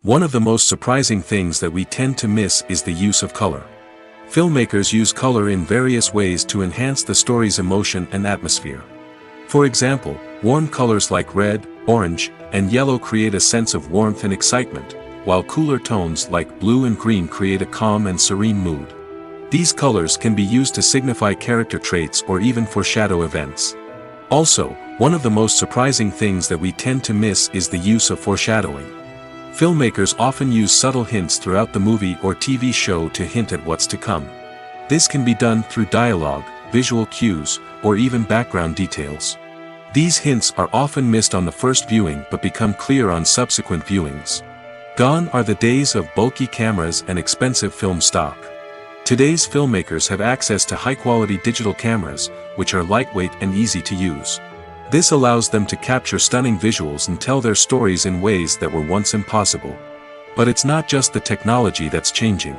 One of the most surprising things that we tend to miss is the use of color. Filmmakers use color in various ways to enhance the story's emotion and atmosphere. For example, warm colors like red, orange, and yellow create a sense of warmth and excitement, while cooler tones like blue and green create a calm and serene mood. These colors can be used to signify character traits or even foreshadow events. Also, one of the most surprising things that we tend to miss is the use of foreshadowing. Filmmakers often use subtle hints throughout the movie or TV show to hint at what's to come. This can be done through dialogue, visual cues, or even background details. These hints are often missed on the first viewing but become clear on subsequent viewings. Gone are the days of bulky cameras and expensive film stock. Today's filmmakers have access to high-quality digital cameras, which are lightweight and easy to use. This allows them to capture stunning visuals and tell their stories in ways that were once impossible. But it's not just the technology that's changing.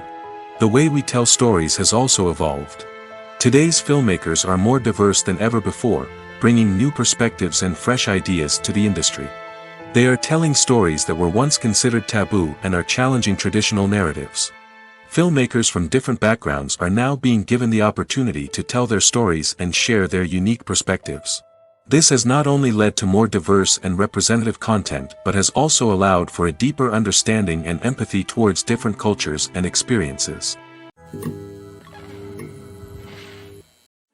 The way we tell stories has also evolved. Today's filmmakers are more diverse than ever before, bringing new perspectives and fresh ideas to the industry. They are telling stories that were once considered taboo and are challenging traditional narratives. Filmmakers from different backgrounds are now being given the opportunity to tell their stories and share their unique perspectives. This has not only led to more diverse and representative content but has also allowed for a deeper understanding and empathy towards different cultures and experiences.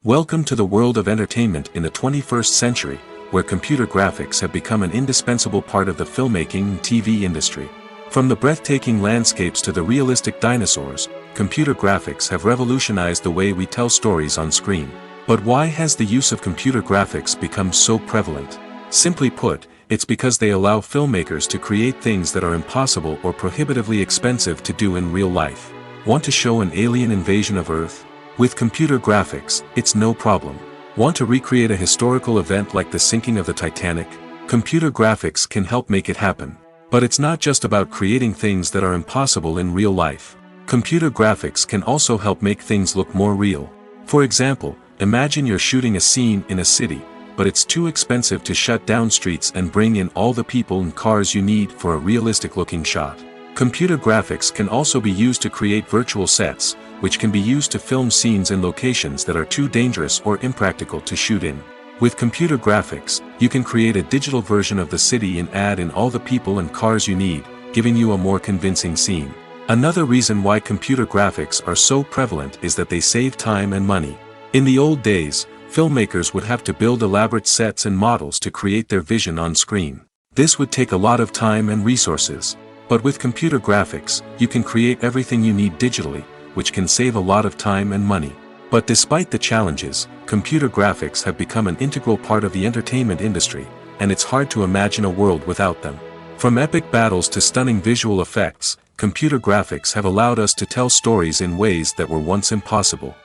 Welcome to the world of entertainment in the 21st century, where computer graphics have become an indispensable part of the filmmaking and TV industry. From the breathtaking landscapes to the realistic dinosaurs, computer graphics have revolutionized the way we tell stories on screen. But why has the use of computer graphics become so prevalent? Simply put, it's because they allow filmmakers to create things that are impossible or prohibitively expensive to do in real life. Want to show an alien invasion of Earth? With computer graphics, it's no problem. Want to recreate a historical event like the sinking of the Titanic? Computer graphics can help make it happen. But it's not just about creating things that are impossible in real life. Computer graphics can also help make things look more real. For example, imagine you're shooting a scene in a city, but it's too expensive to shut down streets and bring in all the people and cars you need for a realistic-looking shot. Computer graphics can also be used to create virtual sets, which can be used to film scenes in locations that are too dangerous or impractical to shoot in. With computer graphics, you can create a digital version of the city and add in all the people and cars you need, giving you a more convincing scene. Another reason why computer graphics are so prevalent is that they save time and money. In the old days, filmmakers would have to build elaborate sets and models to create their vision on screen. This would take a lot of time and resources. But with computer graphics, you can create everything you need digitally, which can save a lot of time and money. But despite the challenges, computer graphics have become an integral part of the entertainment industry, and it's hard to imagine a world without them. From epic battles to stunning visual effects, computer graphics have allowed us to tell stories in ways that were once impossible.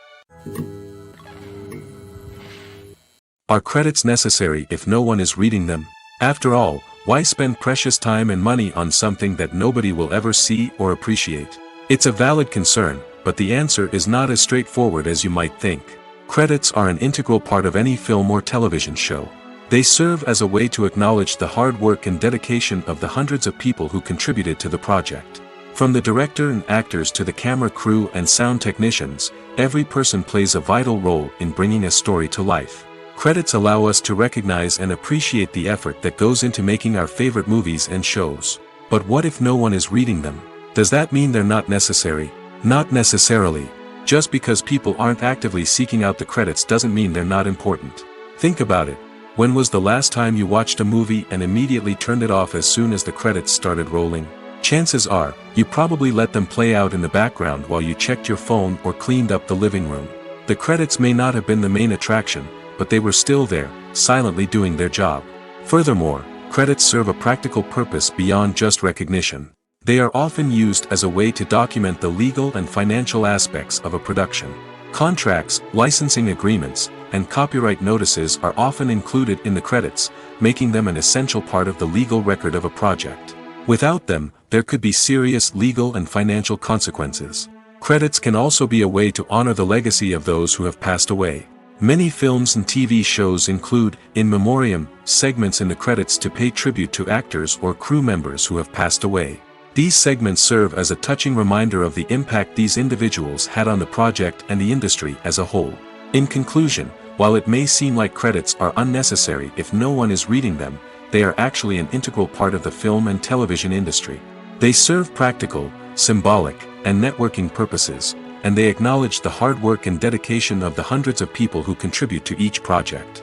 Are credits necessary if no one is reading them? After all, Why spend precious time and money on something that nobody will ever see or appreciate? It's a valid concern, but the answer is not as straightforward as you might think. Credits are an integral part of any film or television show. They serve as a way to acknowledge the hard work and dedication of the hundreds of people who contributed to the project. From the director and actors to the camera crew and sound technicians, every person plays a vital role in bringing a story to life. Credits allow us to recognize and appreciate the effort that goes into making our favorite movies and shows. But what if no one is reading them? Does that mean they're not necessary? Not necessarily. Just because people aren't actively seeking out the credits doesn't mean they're not important. Think about it. When was the last time you watched a movie and immediately turned it off as soon as the credits started rolling? Chances are, you probably let them play out in the background while you checked your phone or cleaned up the living room. The credits may not have been the main attraction, but they were still there, silently doing their job. Furthermore, credits serve a practical purpose beyond just recognition. They are often used as a way to document the legal and financial aspects of a production. Contracts, licensing agreements, and copyright notices are often included in the credits, making them an essential part of the legal record of a project. Without them, there could be serious legal and financial consequences. Credits can also be a way to honor the legacy of those who have passed away. Many films and TV shows include, in memoriam, segments in the credits to pay tribute to actors or crew members who have passed away. These segments serve as a touching reminder of the impact these individuals had on the project and the industry as a whole. In conclusion, while it may seem like credits are unnecessary if no one is reading them, they are actually an integral part of the film and television industry. They serve practical, symbolic, and networking purposes, and they acknowledge the hard work and dedication of the hundreds of people who contribute to each project.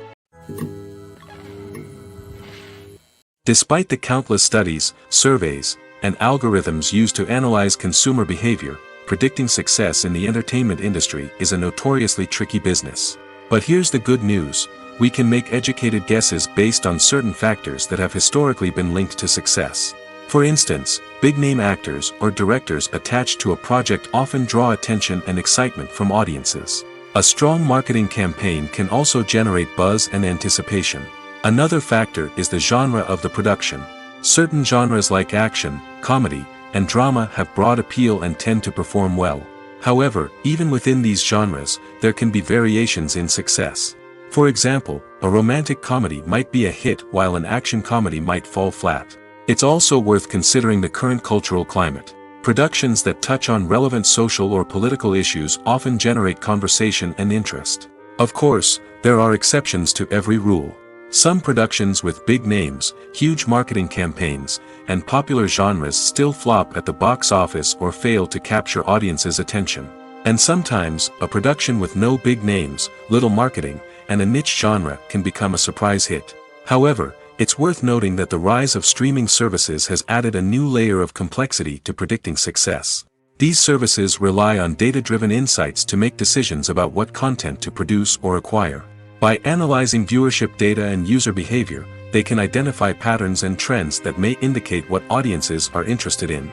Despite the countless studies, surveys, and algorithms used to analyze consumer behavior, predicting success in the entertainment industry is a notoriously tricky business. But here's the good news: we can make educated guesses based on certain factors that have historically been linked to success. For instance, big-name actors or directors attached to a project often draw attention and excitement from audiences. A strong marketing campaign can also generate buzz and anticipation. Another factor is the genre of the production. Certain genres like action, comedy, and drama have broad appeal and tend to perform well. However, even within these genres, there can be variations in success. For example, a romantic comedy might be a hit while an action comedy might fall flat. It's also worth considering the current cultural climate. Productions that touch on relevant social or political issues often generate conversation and interest. Of course, there are exceptions to every rule. Some productions with big names, huge marketing campaigns, and popular genres still flop at the box office or fail to capture audiences' attention. And sometimes, a production with no big names, little marketing, and a niche genre can become a surprise hit. However, it's worth noting that the rise of streaming services has added a new layer of complexity to predicting success. These services rely on data-driven insights to make decisions about what content to produce or acquire. By analyzing viewership data and user behavior, they can identify patterns and trends that may indicate what audiences are interested in.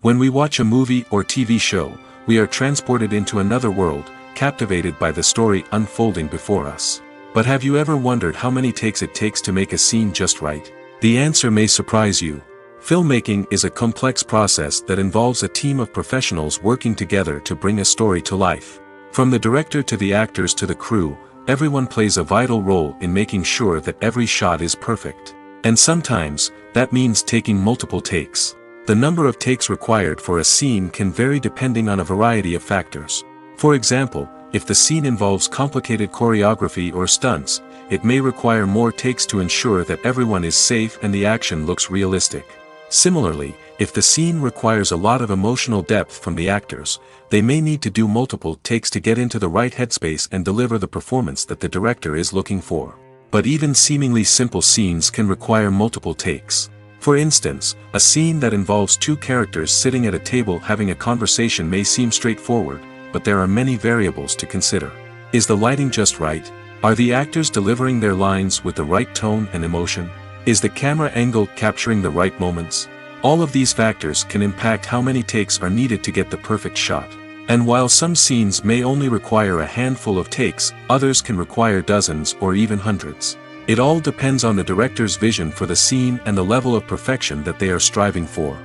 When we watch a movie or TV show, we are transported into another world, captivated by the story unfolding before us. But have you ever wondered how many takes it takes to make a scene just right? The answer may surprise you. Filmmaking is a complex process that involves a team of professionals working together to bring a story to life. From the director to the actors to the crew, everyone plays a vital role in making sure that every shot is perfect. And sometimes, that means taking multiple takes. The number of takes required for a scene can vary depending on a variety of factors. For example, if the scene involves complicated choreography or stunts, it may require more takes to ensure that everyone is safe and the action looks realistic. Similarly, if the scene requires a lot of emotional depth from the actors, they may need to do multiple takes to get into the right headspace and deliver the performance that the director is looking for. But even seemingly simple scenes can require multiple takes. For instance, a scene that involves two characters sitting at a table having a conversation may seem straightforward, but there are many variables to consider. Is the lighting just right? Are the actors delivering their lines with the right tone and emotion? Is the camera angle capturing the right moments? All of these factors can impact how many takes are needed to get the perfect shot. And while some scenes may only require a handful of takes, others can require dozens or even hundreds. It all depends on the director's vision for the scene and the level of perfection that they are striving for.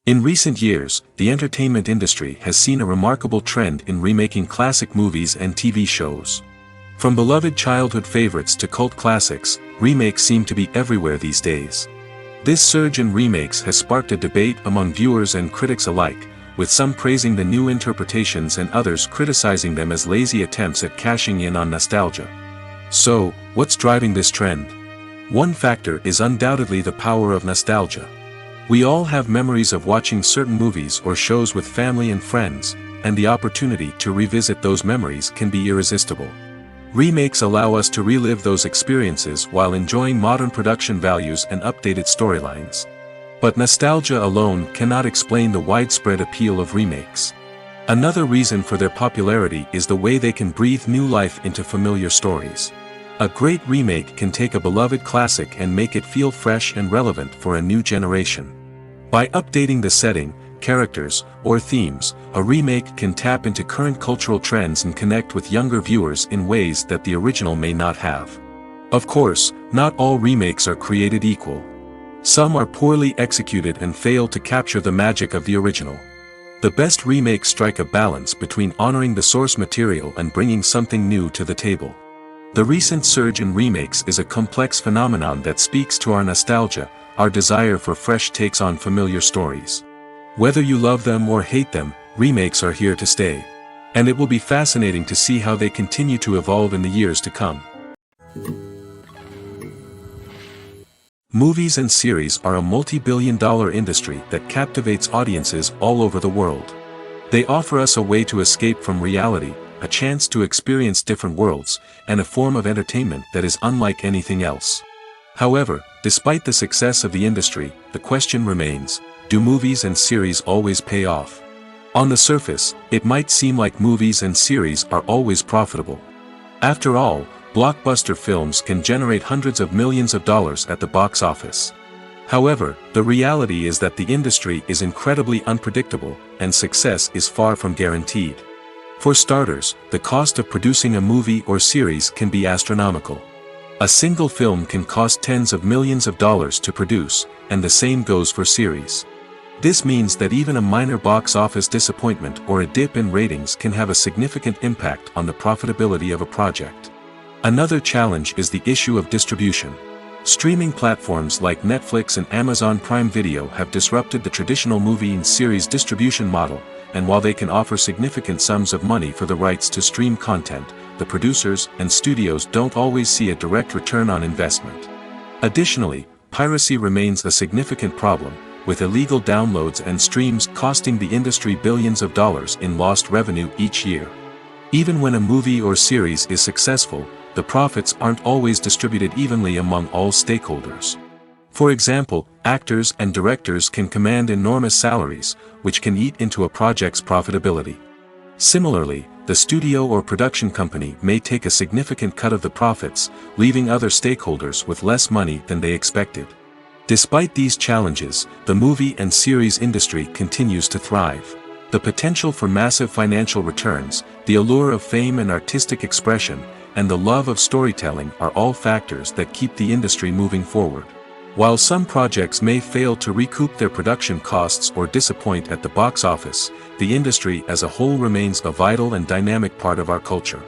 In recent years, the entertainment industry has seen a remarkable trend in remaking classic movies and TV shows. From beloved childhood favorites to cult classics, remakes seem to be everywhere these days. This surge in remakes has sparked a debate among viewers and critics alike, with some praising the new interpretations and others criticizing them as lazy attempts at cashing in on nostalgia. So, what's driving this trend? One factor is undoubtedly the power of nostalgia. We all have memories of watching certain movies or shows with family and friends, and the opportunity to revisit those memories can be irresistible. Remakes allow us to relive those experiences while enjoying modern production values and updated storylines. But nostalgia alone cannot explain the widespread appeal of remakes. Another reason for their popularity is the way they can breathe new life into familiar stories. A great remake can take a beloved classic and make it feel fresh and relevant for a new generation. By updating the setting, characters, or themes, a remake can tap into current cultural trends and connect with younger viewers in ways that the original may not have. Of course, not all remakes are created equal. Some are poorly executed and fail to capture the magic of the original. The best remakes strike a balance between honoring the source material and bringing something new to the table. The recent surge in remakes is a complex phenomenon that speaks to our nostalgia, our desire for fresh takes on familiar stories. Whether you love them or hate them, remakes are here to stay. And it will be fascinating to see how they continue to evolve in the years to come. Movies and series are a multi-billion-dollar industry that captivates audiences all over the world. They offer us a way to escape from reality, a chance to experience different worlds, and a form of entertainment that is unlike anything else. However, despite the success of the industry, the question remains, do movies and series always pay off? On the surface, it might seem like movies and series are always profitable. After all, blockbuster films can generate hundreds of millions of dollars at the box office. However, the reality is that the industry is incredibly unpredictable, and success is far from guaranteed. For starters, the cost of producing a movie or series can be astronomical. A single film can cost tens of millions of dollars to produce, and the same goes for series. This means that even a minor box office disappointment or a dip in ratings can have a significant impact on the profitability of a project. Another challenge is the issue of distribution. Streaming platforms like Netflix and Amazon Prime Video have disrupted the traditional movie and series distribution model, and while they can offer significant sums of money for the rights to stream content, the producers and studios don't always see a direct return on investment. Additionally, piracy remains a significant problem, with illegal downloads and streams costing the industry billions of dollars in lost revenue each year. Even when a movie or series is successful, the profits aren't always distributed evenly among all stakeholders. For example, actors and directors can command enormous salaries, which can eat into a project's profitability. Similarly, the studio or production company may take a significant cut of the profits, leaving other stakeholders with less money than they expected. Despite these challenges, the movie and series industry continues to thrive. The potential for massive financial returns, the allure of fame and artistic expression, and the love of storytelling are all factors that keep the industry moving forward. While some projects may fail to recoup their production costs or disappoint at the box office, the industry as a whole remains a vital and dynamic part of our culture.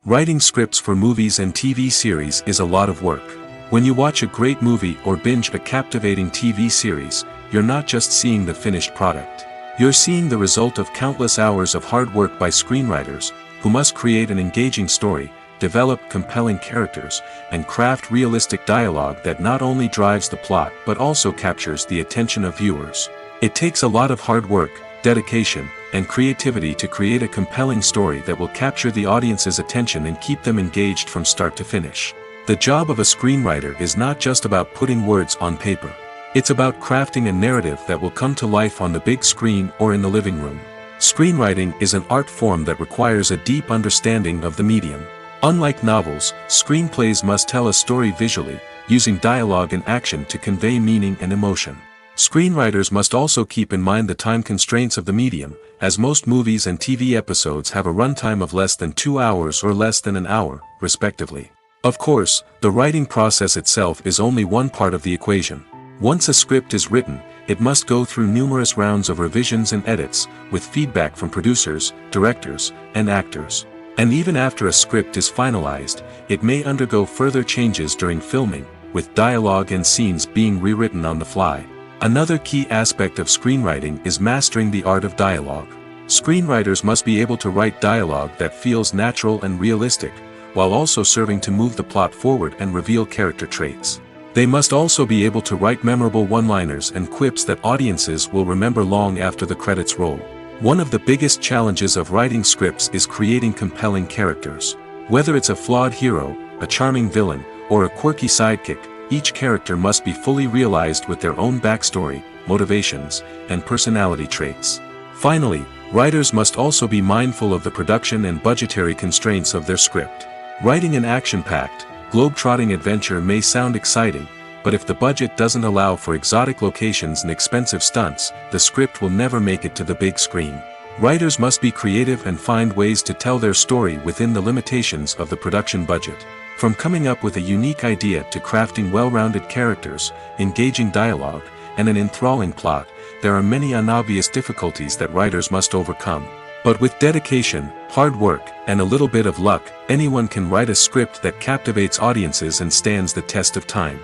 Writing scripts for movies and TV series is a lot of work. When you watch a great movie or binge a captivating TV series, you're not just seeing the finished product. You're seeing the result of countless hours of hard work by screenwriters, who must create an engaging story, develop compelling characters, and craft realistic dialogue that not only drives the plot but also captures the attention of viewers. It takes a lot of hard work, dedication, and creativity to create a compelling story that will capture the audience's attention and keep them engaged from start to finish. The job of a screenwriter is not just about putting words on paper. It's about crafting a narrative that will come to life on the big screen or in the living room. Screenwriting is an art form that requires a deep understanding of the medium. Unlike novels, screenplays must tell a story visually, using dialogue and action to convey meaning and emotion. Screenwriters must also keep in mind the time constraints of the medium, as most movies and TV episodes have a runtime of less than 2 hours or less than an hour, respectively. Of course, the writing process itself is only one part of the equation. Once a script is written, it must go through numerous rounds of revisions and edits, with feedback from producers, directors, and actors. And even after a script is finalized, it may undergo further changes during filming, with dialogue and scenes being rewritten on the fly. Another key aspect of screenwriting is mastering the art of dialogue. Screenwriters must be able to write dialogue that feels natural and realistic, while also serving to move the plot forward and reveal character traits. They must also be able to write memorable one-liners and quips that audiences will remember long after the credits roll. One of the biggest challenges of writing scripts is creating compelling characters. Whether it's a flawed hero, a charming villain, or a quirky sidekick, each character must be fully realized with their own backstory, motivations, and personality traits. Finally, writers must also be mindful of the production and budgetary constraints of their script. Writing an action-packed, globe-trotting adventure may sound exciting, but if the budget doesn't allow for exotic locations and expensive stunts, the script will never make it to the big screen. Writers must be creative and find ways to tell their story within the limitations of the production budget. From coming up with a unique idea to crafting well-rounded characters, engaging dialogue, and an enthralling plot, there are many unobvious difficulties that writers must overcome. But with dedication, hard work, and a little bit of luck, anyone can write a script that captivates audiences and stands the test of time.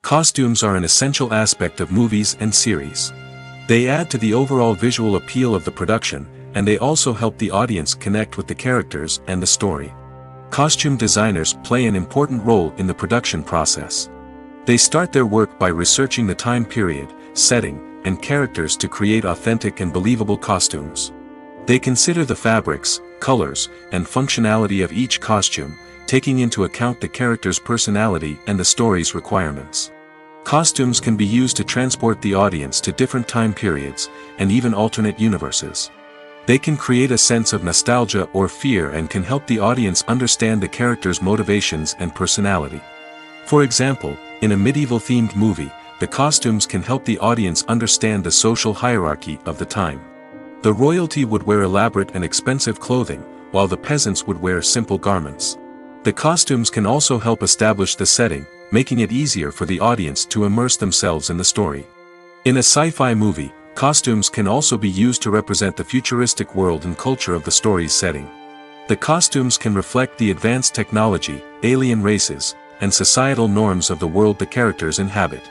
Costumes are an essential aspect of movies and series. They add to the overall visual appeal of the production, and they also help the audience connect with the characters and the story. Costume designers play an important role in the production process. They start their work by researching the time period, setting, and characters to create authentic and believable costumes. They consider the fabrics, colors, and functionality of each costume, taking into account the character's personality and the story's requirements. Costumes can be used to transport the audience to different time periods, and even alternate universes. They can create a sense of nostalgia or fear and can help the audience understand the character's motivations and personality. For example, in a medieval-themed movie, the costumes can help the audience understand the social hierarchy of the time. The royalty would wear elaborate and expensive clothing, while the peasants would wear simple garments. The costumes can also help establish the setting, making it easier for the audience to immerse themselves in the story. In a sci-fi movie, costumes can also be used to represent the futuristic world and culture of the story's setting. The costumes can reflect the advanced technology, alien races, and societal norms of the world the characters inhabit.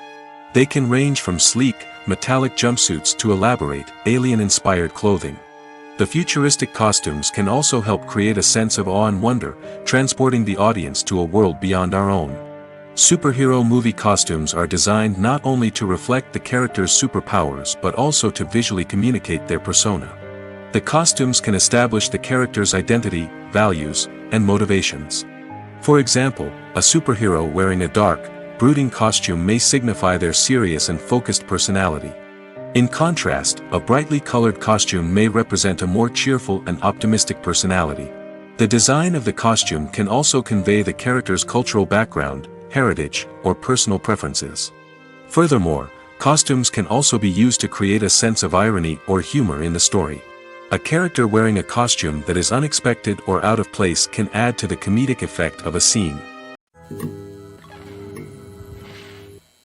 They can range from sleek, metallic jumpsuits to elaborate, alien-inspired clothing. The futuristic costumes can also help create a sense of awe and wonder, transporting the audience to a world beyond our own. Superhero movie costumes are designed not only to reflect the character's superpowers but also to visually communicate their persona. The costumes can establish the character's identity, values, and motivations. For example, a superhero wearing a dark, brooding costume may signify their serious and focused personality. In contrast, a brightly colored costume may represent a more cheerful and optimistic personality. The design of the costume can also convey the character's cultural background, heritage, or personal preferences. Furthermore, costumes can also be used to create a sense of irony or humor in the story. A character wearing a costume that is unexpected or out of place can add to the comedic effect of a scene.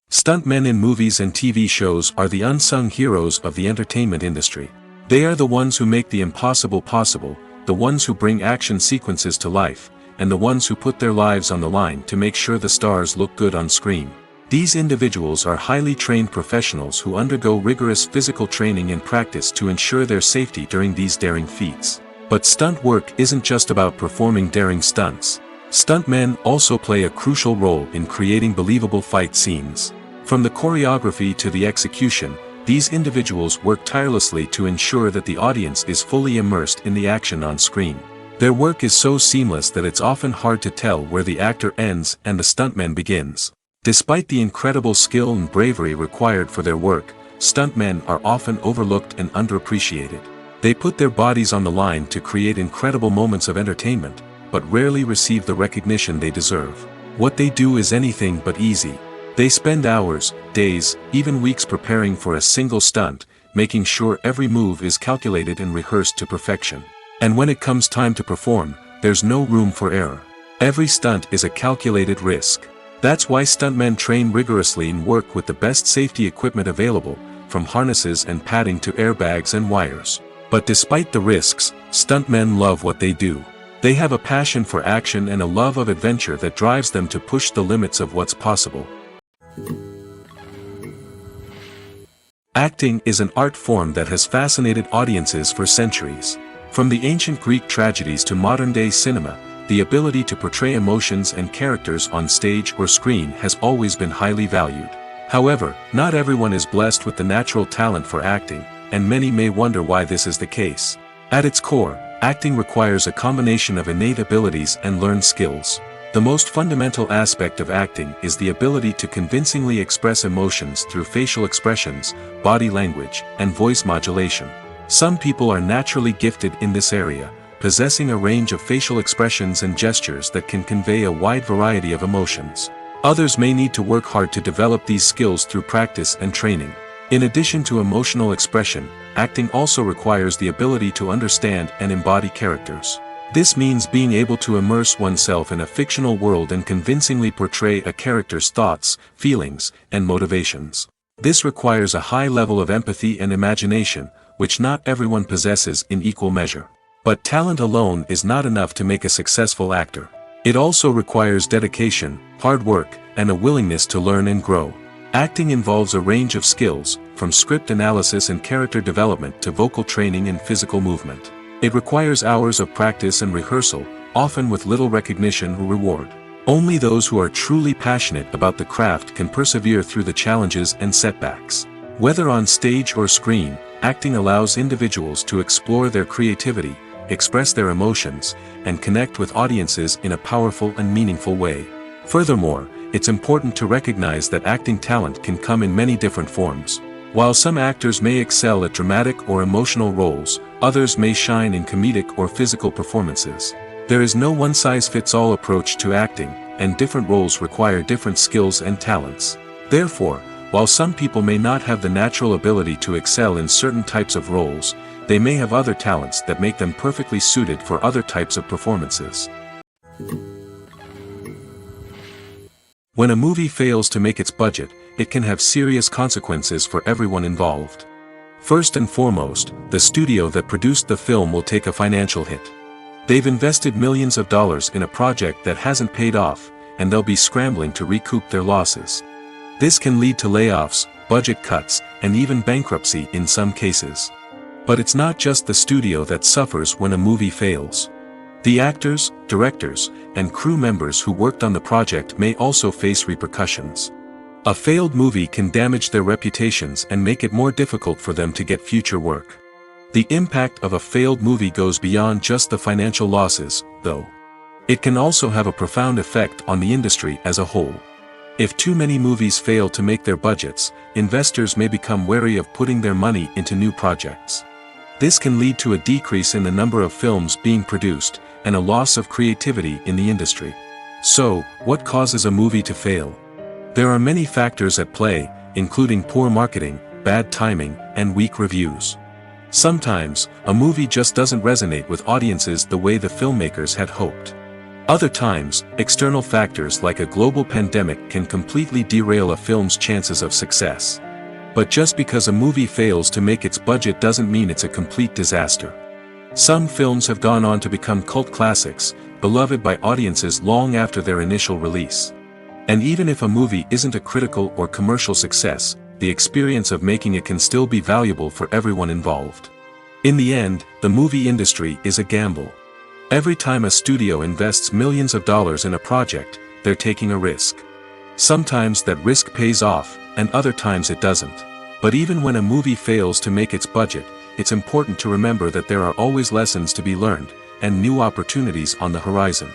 Stuntmen in movies and TV shows are the unsung heroes of the entertainment industry. They are the ones who make the impossible possible, the ones who bring action sequences to life, and the ones who put their lives on the line to make sure the stars look good on screen. These individuals are highly trained professionals who undergo rigorous physical training and practice to ensure their safety during these daring feats. But stunt work isn't just about performing daring stunts. Stuntmen also play a crucial role in creating believable fight scenes. From the choreography to the execution, these individuals work tirelessly to ensure that the audience is fully immersed in the action on screen. Their work is so seamless that it's often hard to tell where the actor ends and the stuntman begins. Despite the incredible skill and bravery required for their work, stuntmen are often overlooked and underappreciated. They put their bodies on the line to create incredible moments of entertainment, but rarely receive the recognition they deserve. What they do is anything but easy. They spend hours, days, even weeks preparing for a single stunt, making sure every move is calculated and rehearsed to perfection. And when it comes time to perform, there's no room for error. Every stunt is a calculated risk. That's why stuntmen train rigorously and work with the best safety equipment available, from harnesses and padding to airbags and wires. But despite the risks, stuntmen love what they do. They have a passion for action and a love of adventure that drives them to push the limits of what's possible. Acting is an art form that has fascinated audiences for centuries. From the ancient Greek tragedies to modern-day cinema, the ability to portray emotions and characters on stage or screen has always been highly valued. However, not everyone is blessed with the natural talent for acting, and many may wonder why this is the case. At its core, acting requires a combination of innate abilities and learned skills. The most fundamental aspect of acting is the ability to convincingly express emotions through facial expressions, body language, and voice modulation. Some people are naturally gifted in this area, possessing a range of facial expressions and gestures that can convey a wide variety of emotions. Others may need to work hard to develop these skills through practice and training. In addition to emotional expression, acting also requires the ability to understand and embody characters. This means being able to immerse oneself in a fictional world and convincingly portray a character's thoughts, feelings, and motivations. This requires a high level of empathy and imagination, which not everyone possesses in equal measure. But talent alone is not enough to make a successful actor. It also requires dedication, hard work, and a willingness to learn and grow. Acting involves a range of skills, from script analysis and character development to vocal training and physical movement. It requires hours of practice and rehearsal, often with little recognition or reward. Only those who are truly passionate about the craft can persevere through the challenges and setbacks. Whether on stage or screen, acting allows individuals to explore their creativity, express their emotions, and connect with audiences in a powerful and meaningful way. Furthermore, it's important to recognize that acting talent can come in many different forms. While some actors may excel at dramatic or emotional roles, others may shine in comedic or physical performances. There is no one-size-fits-all approach to acting, and different roles require different skills and talents. Therefore, while some people may not have the natural ability to excel in certain types of roles, they may have other talents that make them perfectly suited for other types of performances. When a movie fails to make its budget, it can have serious consequences for everyone involved. First and foremost, the studio that produced the film will take a financial hit. They've invested millions of dollars in a project that hasn't paid off, and they'll be scrambling to recoup their losses. This can lead to layoffs, budget cuts, and even bankruptcy in some cases. But it's not just the studio that suffers when a movie fails. The actors, directors, and crew members who worked on the project may also face repercussions. A failed movie can damage their reputations and make it more difficult for them to get future work. The impact of a failed movie goes beyond just the financial losses, though. It can also have a profound effect on the industry as a whole. If too many movies fail to make their budgets, investors may become wary of putting their money into new projects. This can lead to a decrease in the number of films being produced, and a loss of creativity in the industry. So, what causes a movie to fail? There are many factors at play, including poor marketing, bad timing, and weak reviews. Sometimes, a movie just doesn't resonate with audiences the way the filmmakers had hoped. Other times, external factors like a global pandemic can completely derail a film's chances of success. But just because a movie fails to make its budget doesn't mean it's a complete disaster. Some films have gone on to become cult classics, beloved by audiences long after their initial release. And even if a movie isn't a critical or commercial success, the experience of making it can still be valuable for everyone involved. In the end, the movie industry is a gamble. Every time a studio invests millions of dollars in a project, they're taking a risk. Sometimes that risk pays off, and other times it doesn't. But even when a movie fails to make its budget, it's important to remember that there are always lessons to be learned, and new opportunities on the horizon.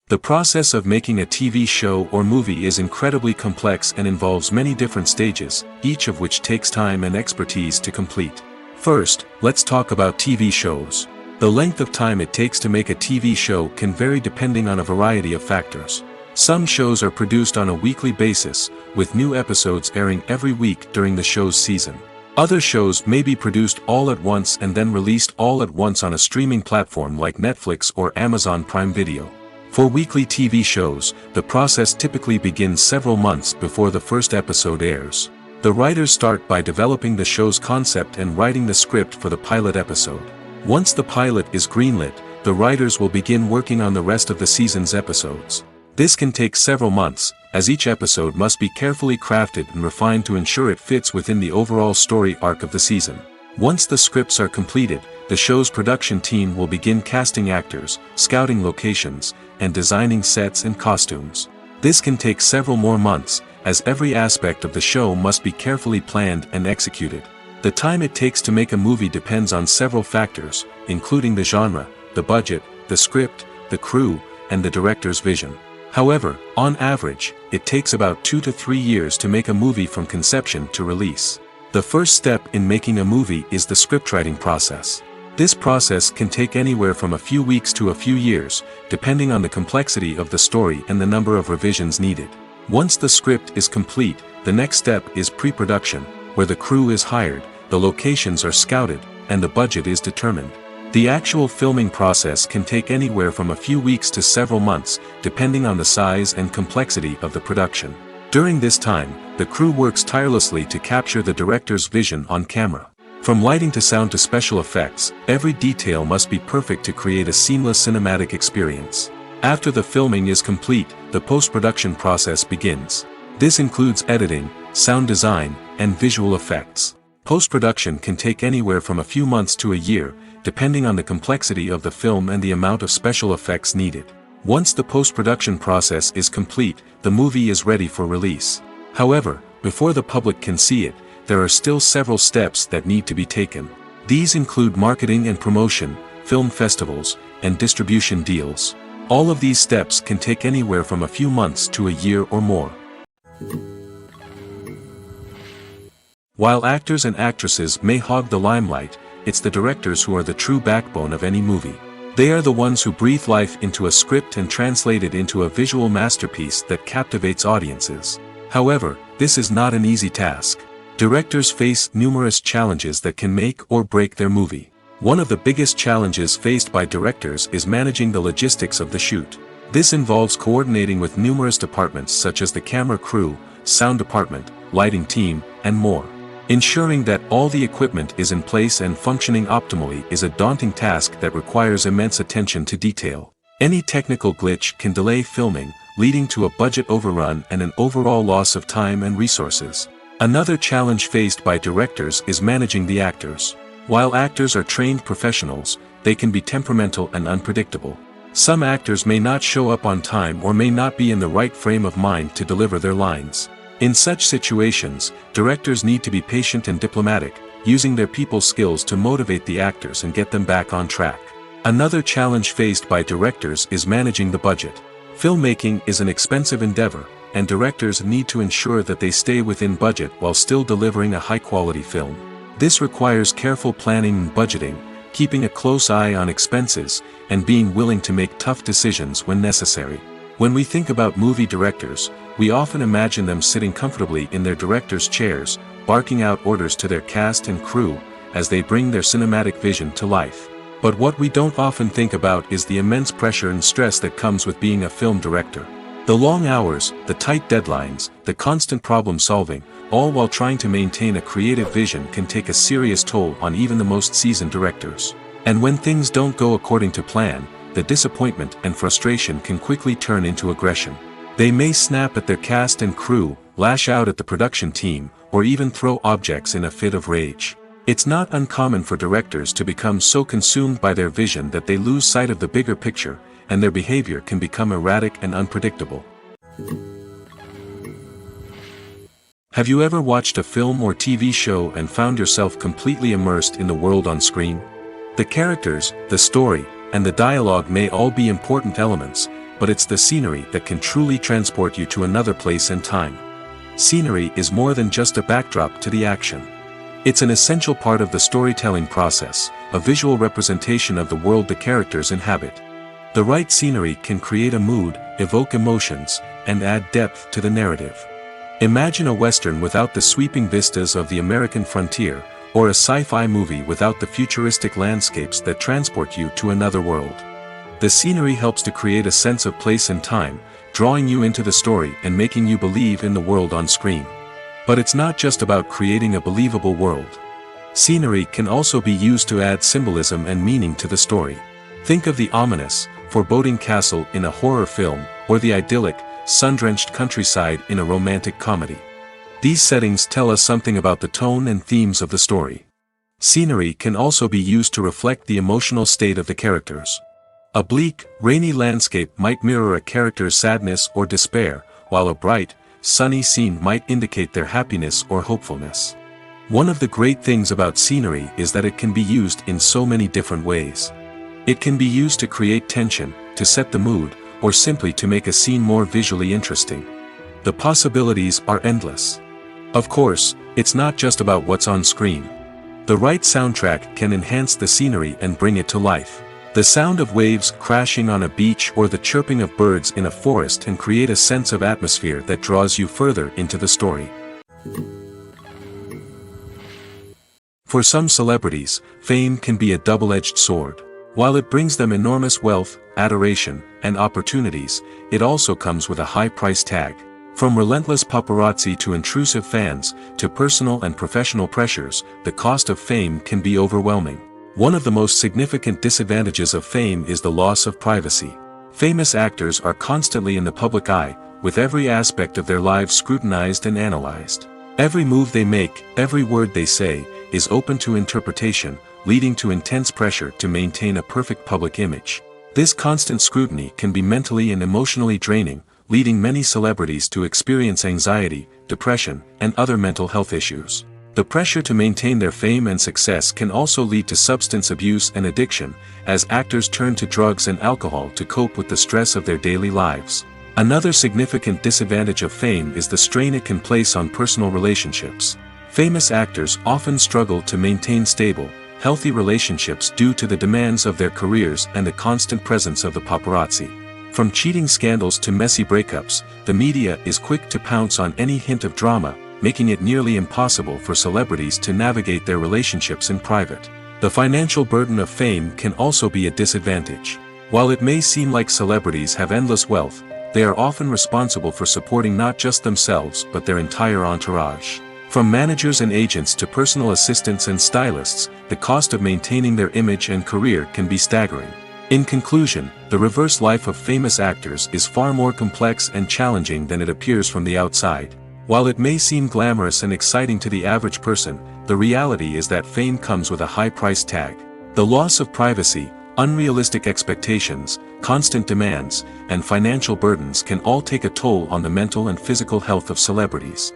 The process of making a TV show or movie is incredibly complex and involves many different stages, each of which takes time and expertise to complete. First, let's talk about TV shows. The length of time it takes to make a TV show can vary depending on a variety of factors. Some shows are produced on a weekly basis, with new episodes airing every week during the show's season. Other shows may be produced all at once and then released all at once on a streaming platform like Netflix or Amazon Prime Video. For weekly TV shows, the process typically begins several months before the first episode airs. The writers start by developing the show's concept and writing the script for the pilot episode. Once the pilot is greenlit, the writers will begin working on the rest of the season's episodes. This can take several months, as each episode must be carefully crafted and refined to ensure it fits within the overall story arc of the season. Once the scripts are completed, the show's production team will begin casting actors, scouting locations, and designing sets and costumes. This can take several more months, as every aspect of the show must be carefully planned and executed. The time it takes to make a movie depends on several factors, including the genre, the budget, the script, the crew, and the director's vision. However, on average, it takes about 2 to 3 years to make a movie from conception to release. The first step in making a movie is the scriptwriting process. This process can take anywhere from a few weeks to a few years, depending on the complexity of the story and the number of revisions needed. Once the script is complete, the next step is pre-production, where the crew is hired, the locations are scouted, and the budget is determined. The actual filming process can take anywhere from a few weeks to several months, depending on the size and complexity of the production. During this time, the crew works tirelessly to capture the director's vision on camera. From lighting to sound to special effects, every detail must be perfect to create a seamless cinematic experience. After the filming is complete, the post-production process begins. This includes editing, sound design, and visual effects. Post-production can take anywhere from a few months to a year, depending on the complexity of the film and the amount of special effects needed. Once the post-production process is complete, the movie is ready for release. However, before the public can see it, there are still several steps that need to be taken. These include marketing and promotion, film festivals, and distribution deals. All of these steps can take anywhere from a few months to a year or more. While actors and actresses may hog the limelight, it's the directors who are the true backbone of any movie. They are the ones who breathe life into a script and translate it into a visual masterpiece that captivates audiences. However, this is not an easy task. Directors face numerous challenges that can make or break their movie. One of the biggest challenges faced by directors is managing the logistics of the shoot. This involves coordinating with numerous departments such as the camera crew, sound department, lighting team, and more. Ensuring that all the equipment is in place and functioning optimally is a daunting task that requires immense attention to detail. Any technical glitch can delay filming, leading to a budget overrun and an overall loss of time and resources. Another challenge faced by directors is managing the actors. While actors are trained professionals, they can be temperamental and unpredictable. Some actors may not show up on time or may not be in the right frame of mind to deliver their lines. In such situations, directors need to be patient and diplomatic, using their people skills to motivate the actors and get them back on track. Another challenge faced by directors is managing the budget. Filmmaking is an expensive endeavor, and directors need to ensure that they stay within budget while still delivering a high-quality film. This requires careful planning and budgeting, keeping a close eye on expenses, and being willing to make tough decisions when necessary. When we think about movie directors, we often imagine them sitting comfortably in their director's chairs, barking out orders to their cast and crew, as they bring their cinematic vision to life. But what we don't often think about is the immense pressure and stress that comes with being a film director. The long hours, the tight deadlines, the constant problem solving, all while trying to maintain a creative vision can take a serious toll on even the most seasoned directors. And when things don't go according to plan, the disappointment and frustration can quickly turn into aggression. They may snap at their cast and crew, lash out at the production team, or even throw objects in a fit of rage. It's not uncommon for directors to become so consumed by their vision that they lose sight of the bigger picture, and their behavior can become erratic and unpredictable. Have you ever watched a film or TV show and found yourself completely immersed in the world on screen? The characters, the story, and the dialogue may all be important elements, but it's the scenery that can truly transport you to another place and time. Scenery is more than just a backdrop to the action. It's an essential part of the storytelling process, a visual representation of the world the characters inhabit. The right scenery can create a mood, evoke emotions, and add depth to the narrative. Imagine a Western without the sweeping vistas of the American frontier, or a sci-fi movie without the futuristic landscapes that transport you to another world. The scenery helps to create a sense of place and time, drawing you into the story and making you believe in the world on screen. But it's not just about creating a believable world. Scenery can also be used to add symbolism and meaning to the story. Think of the ominous, foreboding castle in a horror film, or the idyllic, sun-drenched countryside in a romantic comedy. These settings tell us something about the tone and themes of the story. Scenery can also be used to reflect the emotional state of the characters. A bleak, rainy landscape might mirror a character's sadness or despair, while a bright, sunny scene might indicate their happiness or hopefulness. One of the great things about scenery is that it can be used in so many different ways. It can be used to create tension, to set the mood, or simply to make a scene more visually interesting. The possibilities are endless. Of course, it's not just about what's on screen. The right soundtrack can enhance the scenery and bring it to life. The sound of waves crashing on a beach or the chirping of birds in a forest can create a sense of atmosphere that draws you further into the story. For some celebrities, fame can be a double-edged sword. While it brings them enormous wealth, adoration, and opportunities, it also comes with a high price tag. From relentless paparazzi to intrusive fans, to personal and professional pressures, the cost of fame can be overwhelming. One of the most significant disadvantages of fame is the loss of privacy. Famous actors are constantly in the public eye, with every aspect of their lives scrutinized and analyzed. Every move they make, every word they say, is open to interpretation, leading to intense pressure to maintain a perfect public image. This constant scrutiny can be mentally and emotionally draining, leading many celebrities to experience anxiety, depression, and other mental health issues. The pressure to maintain their fame and success can also lead to substance abuse and addiction, as actors turn to drugs and alcohol to cope with the stress of their daily lives. Another significant disadvantage of fame is the strain it can place on personal relationships. Famous actors often struggle to maintain stable, healthy relationships due to the demands of their careers and the constant presence of the paparazzi. From cheating scandals to messy breakups, the media is quick to pounce on any hint of drama, making it nearly impossible for celebrities to navigate their relationships in private. The financial burden of fame can also be a disadvantage. While it may seem like celebrities have endless wealth, they are often responsible for supporting not just themselves but their entire entourage. From managers and agents to personal assistants and stylists, the cost of maintaining their image and career can be staggering. In conclusion, the reverse life of famous actors is far more complex and challenging than it appears from the outside. While it may seem glamorous and exciting to the average person, the reality is that fame comes with a high price tag. The loss of privacy, unrealistic expectations, constant demands, and financial burdens can all take a toll on the mental and physical health of celebrities.